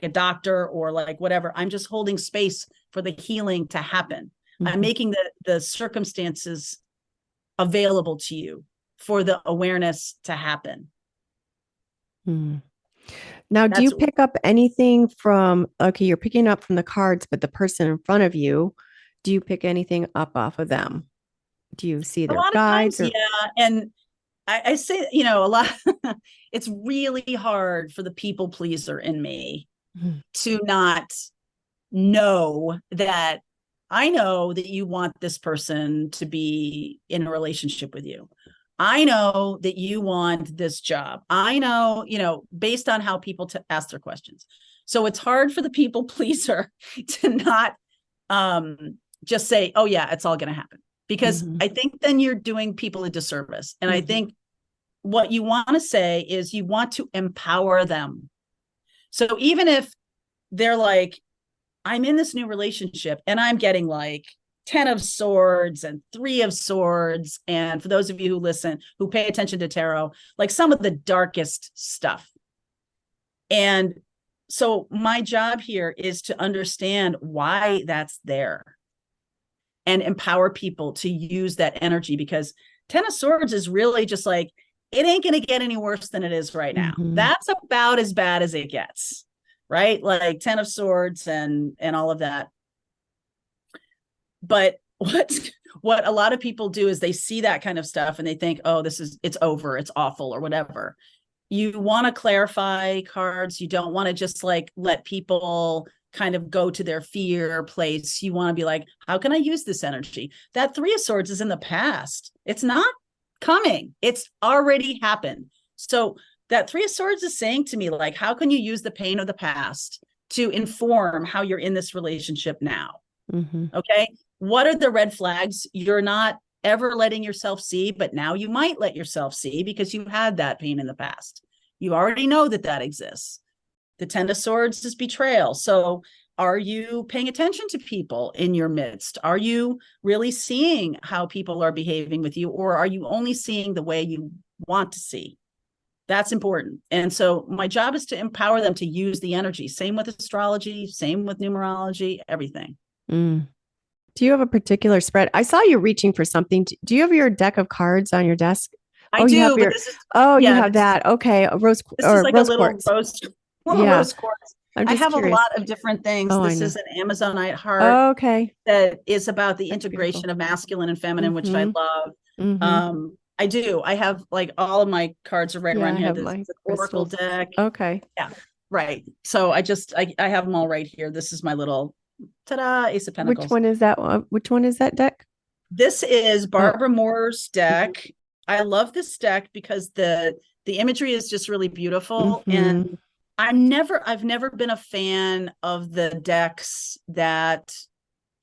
a doctor or like whatever. I'm just holding space for the healing to happen. Mm-hmm. I'm making the circumstances available to you for the awareness to happen. Mm. Now, do you pick up anything from, okay, you're picking up from the cards, but the person in front of you, do you pick anything up off of them? Do you see their guides? Yeah. And I say, a lot, it's really hard for the people pleaser in me to not know that I know that you want this person to be in a relationship with you. I know that you want this job. I know, based on how people ask their questions. So it's hard for the people pleaser to not just say, oh yeah, it's all going to happen. Because I think then you're doing people a disservice. And I think what you want to say is you want to empower them. So even if they're like, I'm in this new relationship and I'm getting like 10 of swords and 3 of swords. And for those of you who listen, who pay attention to tarot, like some of the darkest stuff. And so my job here is to understand why that's there and empower people to use that energy, because 10 of swords is really just like, it ain't going to get any worse than it is right now. That's about as bad as it gets, right? Like 10 of swords and all of that. But what a lot of people do is they see that kind of stuff and they think, oh, it's over, it's awful or whatever. You want to clarify cards. You don't want to just like let people kind of go to their fear place. You want to be like, how can I use this energy? That 3 of swords is in the past. It's not coming. It's already happened. So that 3 of swords is saying to me, like, how can you use the pain of the past to inform how you're in this relationship now? Okay. What are the red flags you're not ever letting yourself see, but now you might let yourself see because you had that pain in the past? You already know that exists. The 10 of swords is betrayal. So are you paying attention to people in your midst? Are you really seeing how people are behaving with you? Or are you only seeing the way you want to see? That's important. And so my job is to empower them to use the energy. Same with astrology, same with numerology, everything. Do you have a particular spread? I saw you reaching for something. Do you have your deck of cards on your desk? I do. You have that. Okay. This is like a little rose quartz. I have curious. A lot of different things. This is an Amazonite heart. Oh, okay. That is about the integration of masculine and feminine, which I love. I do. I have like all of my cards are right around here. This is the Oracle deck. Okay. Yeah. Right. So I have them all right here. This is my little Ace of Pentacles. Which one is that one? Which one is that deck? This is Barbara Moore's deck. I love this deck because the imagery is just really beautiful. And I've never been a fan of the decks that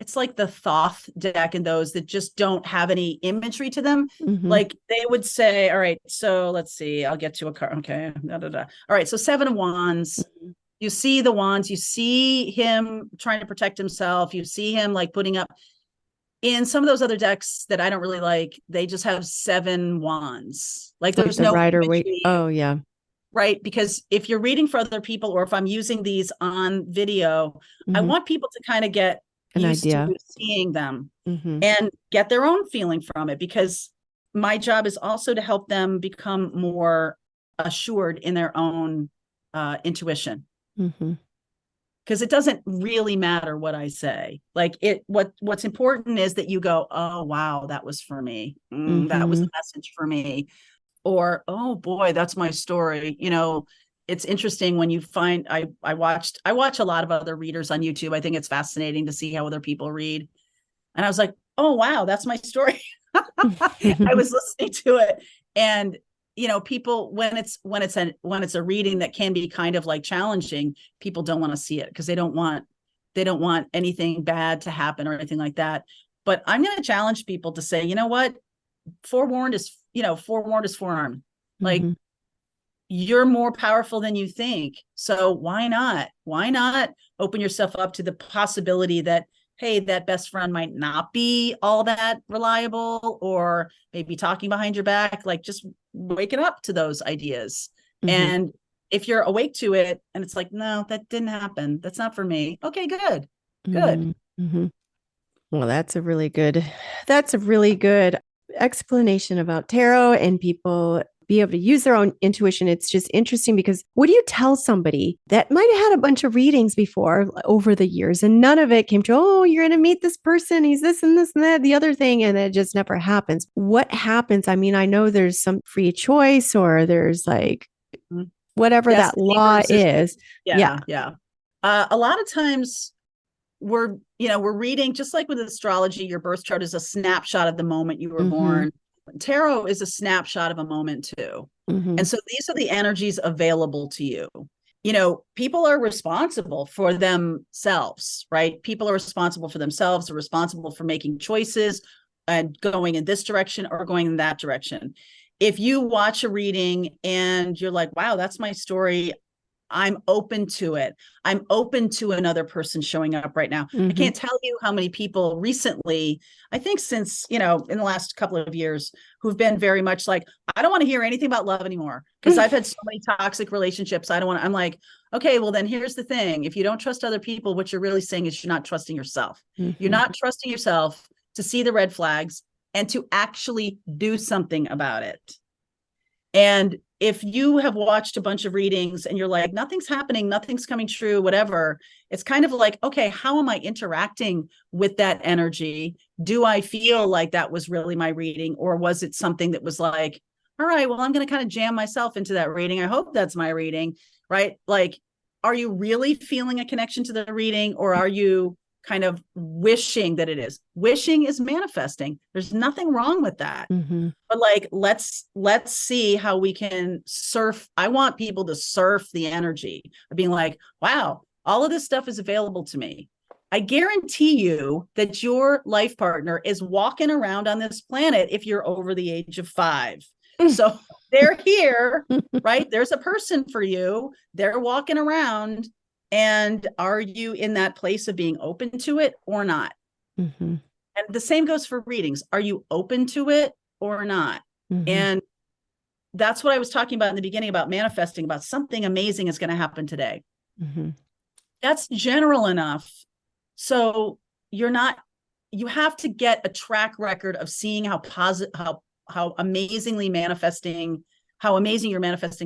it's like the Thoth deck and those that just don't have any imagery to them. Like they would say, all right, so let's see, I'll get to a card. Okay. All right. So 7 of Wands. You see the wands, you see him trying to protect himself. You see him like putting up. In some of those other decks that I don't really like, they just have 7 wands. Like there's no Rider-Waite. Oh yeah. Right. Because if you're reading for other people, or if I'm using these on video, I want people to kind of get an idea to seeing them and get their own feeling from it, because my job is also to help them become more assured in their own intuition. Because it doesn't really matter what I say. Like what's important is that you go, oh wow, that was for me. That was a message for me. Or, oh boy, that's my story. It's interesting when you find I watch a lot of other readers on YouTube. I think it's fascinating to see how other people read. And I was like, oh wow, that's my story. I was listening to it. And people, when it's a reading that can be kind of like challenging, people don't want to see it because they don't want anything bad to happen or anything like that. But I'm going to challenge people to say, you know what? Forewarned is forearmed. Like, Mm-hmm. you're more powerful than you think. So why not open yourself up to the possibility that, hey, that best friend might not be all that reliable, or maybe talking behind your back. Like, just waking up to those ideas. Mm-hmm. And if you're awake to it and it's like, no, that didn't happen, that's not for me. Okay, good. Mm-hmm. Well, that's a really good explanation about tarot, and people be able to use their own intuition. It's just interesting because what do you tell somebody that might have had a bunch of readings before over the years and none of it came to, oh, you're going to meet this person, he's this and this and that, the other thing, and it just never happens. What happens? I mean, I know there's some free choice, or there's like whatever that law is. Yeah. Yeah. A lot of times we're reading, just like with astrology, your birth chart is a snapshot of the moment you were born. Tarot is a snapshot of a moment too. And so these are the energies available to you. People are responsible for themselves, right? People are responsible for themselves. They're responsible for making choices and going in this direction or going in that direction. If you watch a reading and you're like, wow, that's my story, I'm open to it. I'm open to another person showing up right now. I can't tell you how many people recently, I think since, in the last couple of years, who've been very much like, I don't want to hear anything about love anymore because I've had so many toxic relationships. I'm like, okay, well then here's the thing. If you don't trust other people, what you're really saying is you're not trusting yourself. You're not trusting yourself to see the red flags and to actually do something about it. And if you have watched a bunch of readings and you're like, nothing's happening, nothing's coming true, whatever, it's kind of like, okay, how am I interacting with that energy? Do I feel like that was really my reading? Or was it something that was like, all right, well, I'm going to kind of jam myself into that reading. I hope that's my reading, right? Like, are you really feeling a connection to the reading, or are you kind of wishing that it is? Wishing is manifesting. There's nothing wrong with that. But like, let's see how we can surf. I want people to surf the energy of being like, wow, all of this stuff is available to me. I guarantee you that your life partner is walking around on this planet if you're over the age of 5. So they're here, right? There's a person for you. They're walking around. And are you in that place of being open to it or not? And the same goes for readings. Are you open to it or not? And that's what I was talking about in the beginning about manifesting, about something amazing is going to happen today. That's general enough. So you have to get a track record of seeing how amazing your manifesting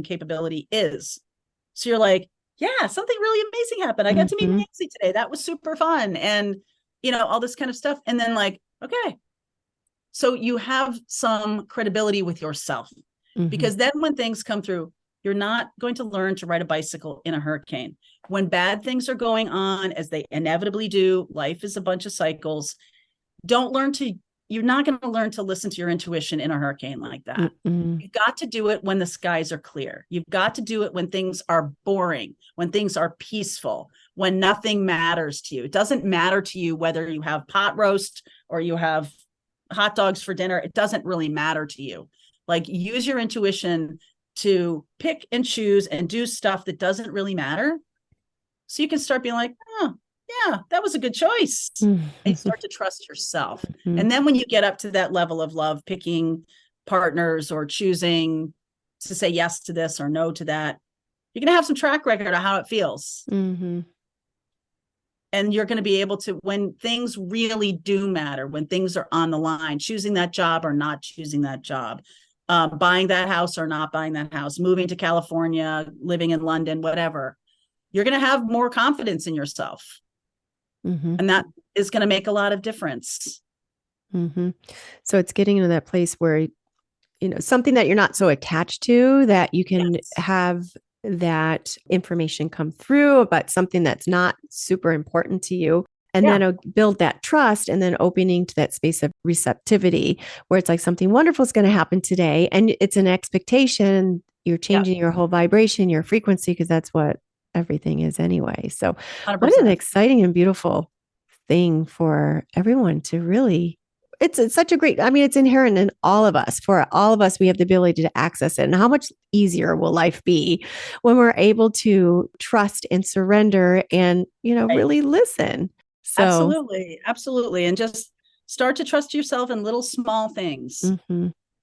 capability is. So you're like, yeah, something really amazing happened. I got to meet Nancy today. That was super fun. And, all this kind of stuff. And then like, okay. So you have some credibility with yourself, because then when things come through, you're not going to learn to ride a bicycle in a hurricane. When bad things are going on, as they inevitably do, life is a bunch of cycles. You're not going to learn to listen to your intuition in a hurricane like that. You've got to do it when the skies are clear. You've got to do it when things are boring, when things are peaceful, when nothing matters to you. It doesn't matter to you whether you have pot roast or you have hot dogs for dinner. It doesn't really matter to you. Like, use your intuition to pick and choose and do stuff that doesn't really matter. So you can start being like, oh, yeah, that was a good choice. And you start to trust yourself. And then when you get up to that level of love, picking partners or choosing to say yes to this or no to that, you're going to have some track record of how it feels. And you're going to be able to, when things really do matter, when things are on the line, choosing that job or not choosing that job, buying that house or not buying that house, moving to California, living in London, whatever, you're going to have more confidence in yourself. And that is going to make a lot of difference. So it's getting into that place where, something that you're not so attached to, that you can have that information come through about something that's not super important to you. and then build that trust, and then opening to that space of receptivity where it's like something wonderful is going to happen today. And it's an expectation. You're changing your whole vibration, your frequency, because that's what everything is anyway. So 100%. what an exciting and beautiful thing for everyone to really, it's such a great, I mean, it's inherent in all of us. For all of us, we have the ability to access it. And how much easier will life be when we're able to trust and surrender and, really listen? So Absolutely. And just start to trust yourself in little small things.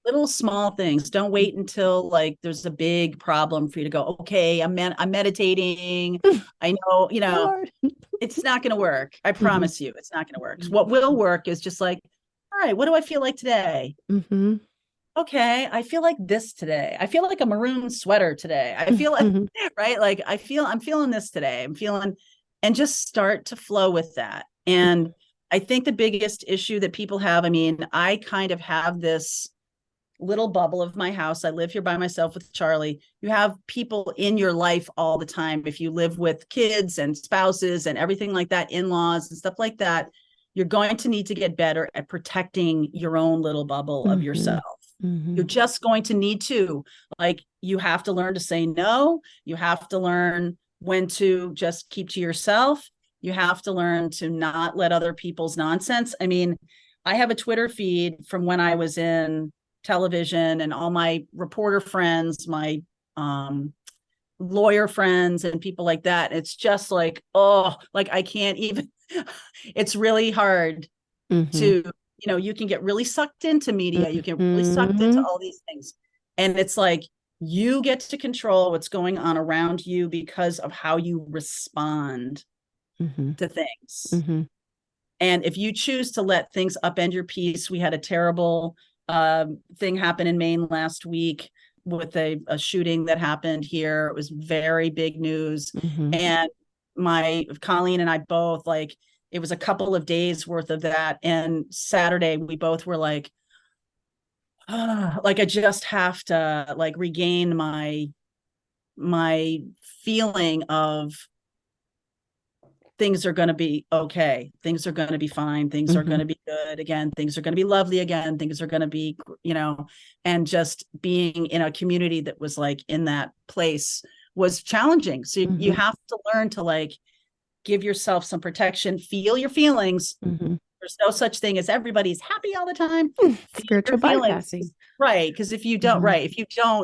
Little small things. Don't wait until like there's a big problem for you to go, okay, I'm meditating. I know, it's not going to work. I promise you, it's not going to work. What will work is just like, all right, what do I feel like today? Okay, I feel like this today. I feel like a maroon sweater today. I feel like, right? Like I'm feeling this today. And just start to flow with that. And I think the biggest issue that people have, I mean, I kind of have this little bubble of my house. I live here by myself with Charlie. You have people in your life all the time. If you live with kids and spouses and everything like that, in-laws and stuff like that, you're going to need to get better at protecting your own little bubble of yourself. You're just going to need to, like, you have to learn to say no. You have to learn when to just keep to yourself. You have to learn to not let other people's nonsense. I mean, I have a Twitter feed from when I was in television, and all my reporter friends, my lawyer friends and people like that. It's just like, like I can't even, it's really hard to, you can get really sucked into media. You get really sucked into all these things. And it's like, you get to control what's going on around you because of how you respond to things. And if you choose to let things upend your peace, we had a terrible thing happen in Maine last week with a shooting that happened here. It was very big news. And Colleen and I both, like, it was a couple of days worth of that. And Saturday, we both were like, like, I just have to like regain my feeling of things are going to be okay. Things are going to be fine. Things are going to be good again. Things are going to be lovely again. Things are going to be, and just being in a community that was like in that place was challenging. So you have to learn to like give yourself some protection, feel your feelings. There's no such thing as everybody's happy all the time. Spiritual bypassing. Right. Because if you don't,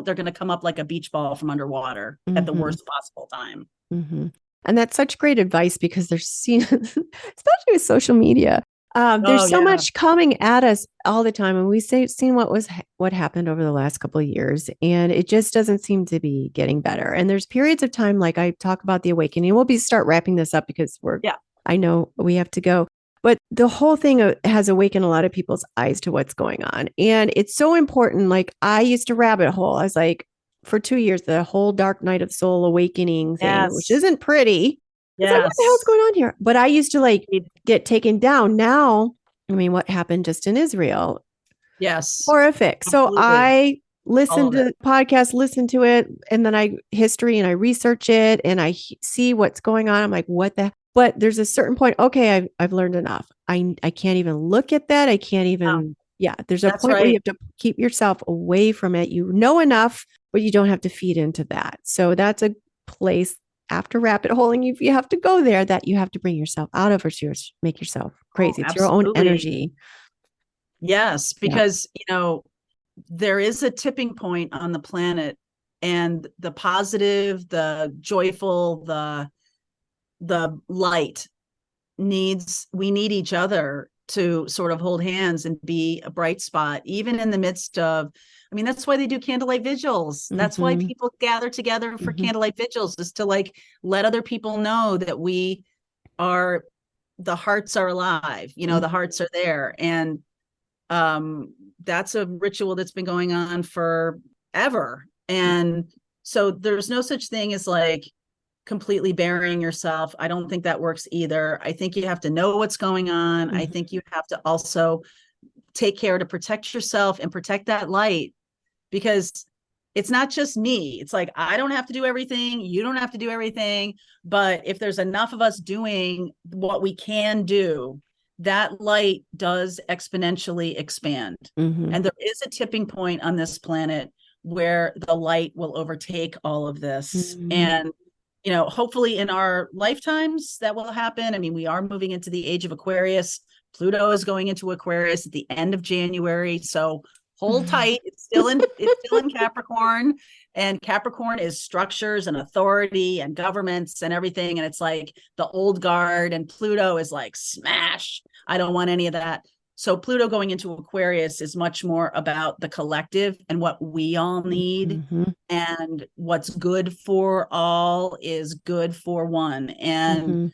they're going to come up like a beach ball from underwater at the worst possible time. And that's such great advice, because there's especially with social media, there's so much coming at us all the time. And we've seen what happened over the last couple of years, and it just doesn't seem to be getting better. And there's periods of time, like I talk about the awakening. We'll start wrapping this up because I know we have to go. But the whole thing has awakened a lot of people's eyes to what's going on. And it's so important. Like, I used to rabbit hole. I was like, for 2 years, the whole dark night of soul awakening thing, which isn't pretty. It's like, what the hell's going on here? But I used to like get taken down. Now, I mean, what happened just in Israel? Yes. Horrific. Absolutely. So I listen to the podcast, listen to it, and then I research it, and I see what's going on. I'm like, what the? But there's a certain point. Okay, I've learned enough. I can't even look at that. I can't even. Yeah, there's a point where you have to keep yourself away from it. You know enough, but you don't have to feed into that. So that's a place after rabbit holing, you have to go there, that you have to bring yourself out of, or make yourself crazy. It's your own energy. Yes, because, there is a tipping point on the planet, and the positive, the joyful, the light we need each other to sort of hold hands and be a bright spot, even in the midst of, I mean, that's why they do candlelight vigils. That's why people gather together for candlelight vigils, is to like let other people know that the hearts are alive, the hearts are there. And that's a ritual that's been going on forever. And so there's no such thing as like completely burying yourself. I don't think that works either. I think you have to know what's going on. I think you have to also take care to protect yourself and protect that light, because it's not just me. It's like, I don't have to do everything. You don't have to do everything. But if there's enough of us doing what we can do, that light does exponentially expand. And there is a tipping point on this planet where the light will overtake all of this. And, hopefully in our lifetimes that will happen. I mean, we are moving into the age of Aquarius. Pluto is going into Aquarius at the end of January. So hold tight. It's still in Capricorn, and Capricorn is structures and authority and governments and everything. And it's like the old guard, and Pluto is like smash. I don't want any of that. So Pluto going into Aquarius is much more about the collective and what we all need. And what's good for all is good for one. And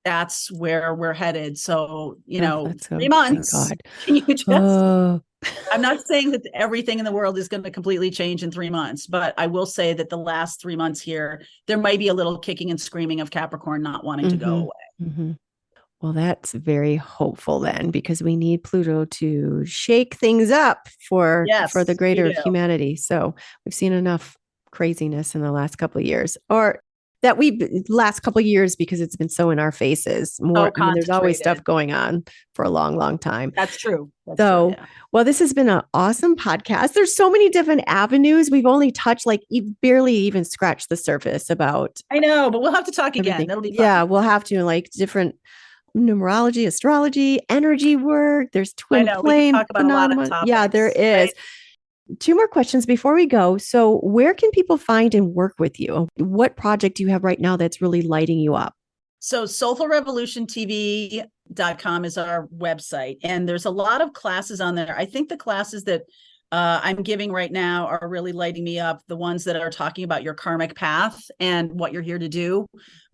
that's where we're headed. So, 3 months. God. Can you just I'm not saying that everything in the world is going to completely change in 3 months, but I will say that the last 3 months here, there might be a little kicking and screaming of Capricorn not wanting to go away. Well, that's very hopeful then, because we need Pluto to shake things up for the greater humanity. So we've seen enough craziness in the last couple of years, or that last couple of years, because it's been so in our faces more. I mean, there's always stuff going on for a long, long time. That's true. Well, this has been an awesome podcast. There's so many different avenues. We've only touched barely even scratched the surface about. I know, but we'll have to talk again. That'll be fun. Yeah, we'll have to, different numerology, astrology, energy work. There's twin flame phenomena. Yeah, there is. Right? 2 more questions before we go. So where can people find and work with you? What project do you have right now that's really lighting you up? So soulfulrevolutiontv.com is our website. And there's a lot of classes on there. I think the classes that I'm giving right now are really lighting me up. The ones that are talking about your karmic path and what you're here to do.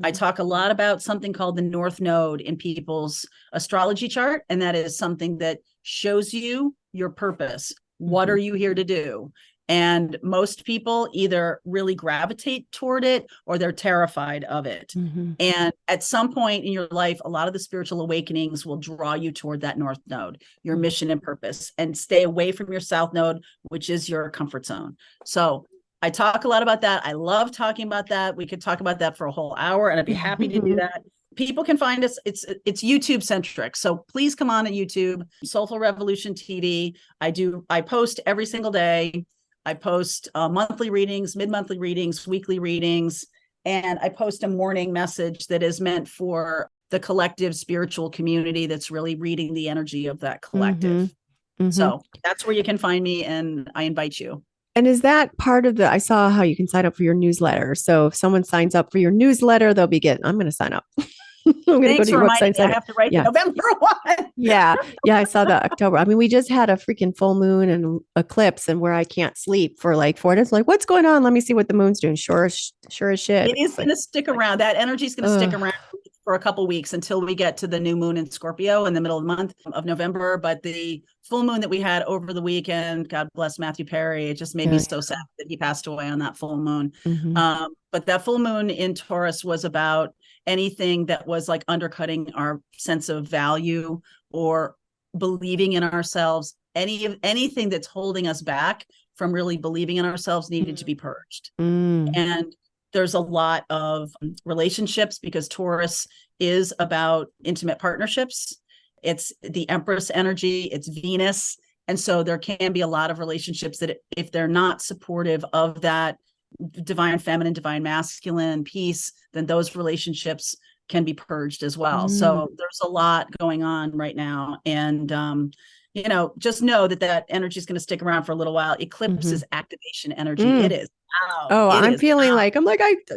I talk a lot about something called the North Node in people's astrology chart. And that is something that shows you your purpose. What are you here to do? And most people either really gravitate toward it or they're terrified of it. And at some point in your life, a lot of the spiritual awakenings will draw you toward that North Node, your mission and purpose, and stay away from your South Node, which is your comfort zone. So I talk a lot about that. I love talking about that. We could talk about that for a whole hour, and I'd be happy to do that. People can find us. It's YouTube centric. So please come on to YouTube, Soulful Revolution TV. I post every single day. I post monthly readings, mid-monthly readings, weekly readings, and I post a morning message that is meant for the collective spiritual community that's really reading the energy of that collective. So that's where you can find me, and I invite you. And is that part of I saw how you can sign up for your newsletter. So if someone signs up for your newsletter, they'll be I'm going to sign up. I'm going to go to your website. I have to write the November one. Yeah. I saw the October. I mean, we just had a freaking full moon and eclipse, and where I can't sleep for 4 days. What's going on? Let me see what the moon's doing. Sure as shit. It is going to stick around. That energy is going to stick around for a couple of weeks until we get to the new moon in Scorpio in the middle of the month of November. But the full moon that we had over the weekend, God bless Matthew Perry, it just made me so sad that he passed away on that full moon. But that full moon in Taurus was about anything that was undercutting our sense of value or believing in ourselves. Anything that's holding us back from really believing in ourselves needed to be purged. And there's a lot of relationships, because Taurus is about intimate partnerships. It's the Empress energy, it's Venus. And so there can be a lot of relationships that if they're not supportive of that divine feminine, divine masculine piece, then those relationships can be purged as well. So there's a lot going on right now. And, just know that energy is going to stick around for a little while. Eclipse is activation energy. It is. I'm feeling I'm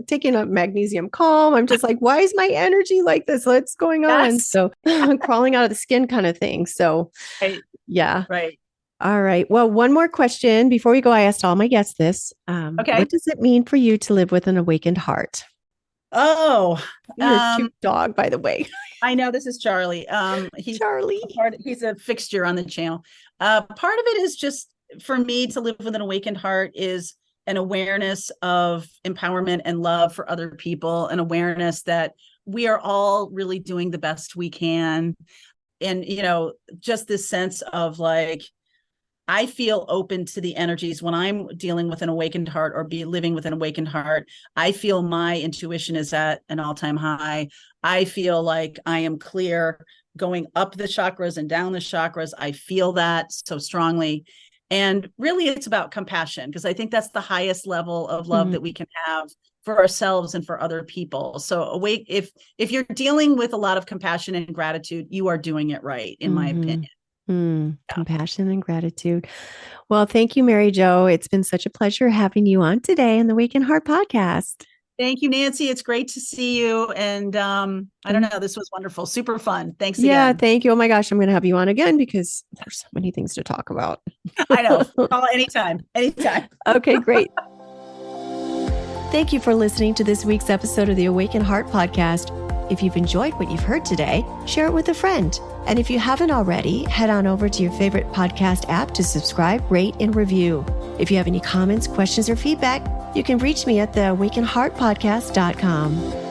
taking a magnesium calm. I'm just why is my energy like this? What's going on? So I'm crawling out of the skin kind of thing. So yeah. Right. All right. Well, one more question before we go. I asked all my guests this. Okay. What does it mean for you to live with an awakened heart? Oh, you're a cute dog, by the way. I know, this is Charlie. He's a fixture on the channel. Part of it is just, for me, to live with an awakened heart is an awareness of empowerment and love for other people, an awareness that we are all really doing the best we can. And, just this sense of I feel open to the energies when I'm dealing with an awakened heart or be living with an awakened heart. I feel my intuition is at an all-time high. I feel like I am clear going up the chakras and down the chakras. I feel that so strongly. And really it's about compassion, because I think that's the highest level of love that we can have for ourselves and for other people. So if you're dealing with a lot of compassion and gratitude, you are doing it right, in my opinion. Yeah. Compassion and gratitude. Well, thank you, Mary Jo. It's been such a pleasure having you on today on the Awakened Heart podcast. Thank you, Nancy. It's great to see you. And I don't know, this was wonderful. Super fun. Thanks Yeah, again. thank you. Oh my gosh, I'm going to have you on again because there's so many things to talk about. I know. Call anytime. Anytime. Okay, great. Thank you for listening to this week's episode of the Awakened Heart podcast. If you've enjoyed what you've heard today, share it with a friend. And if you haven't already, head on over to your favorite podcast app to subscribe, rate, and review. If you have any comments, questions, or feedback, you can reach me at theawakenedheartpodcast.com.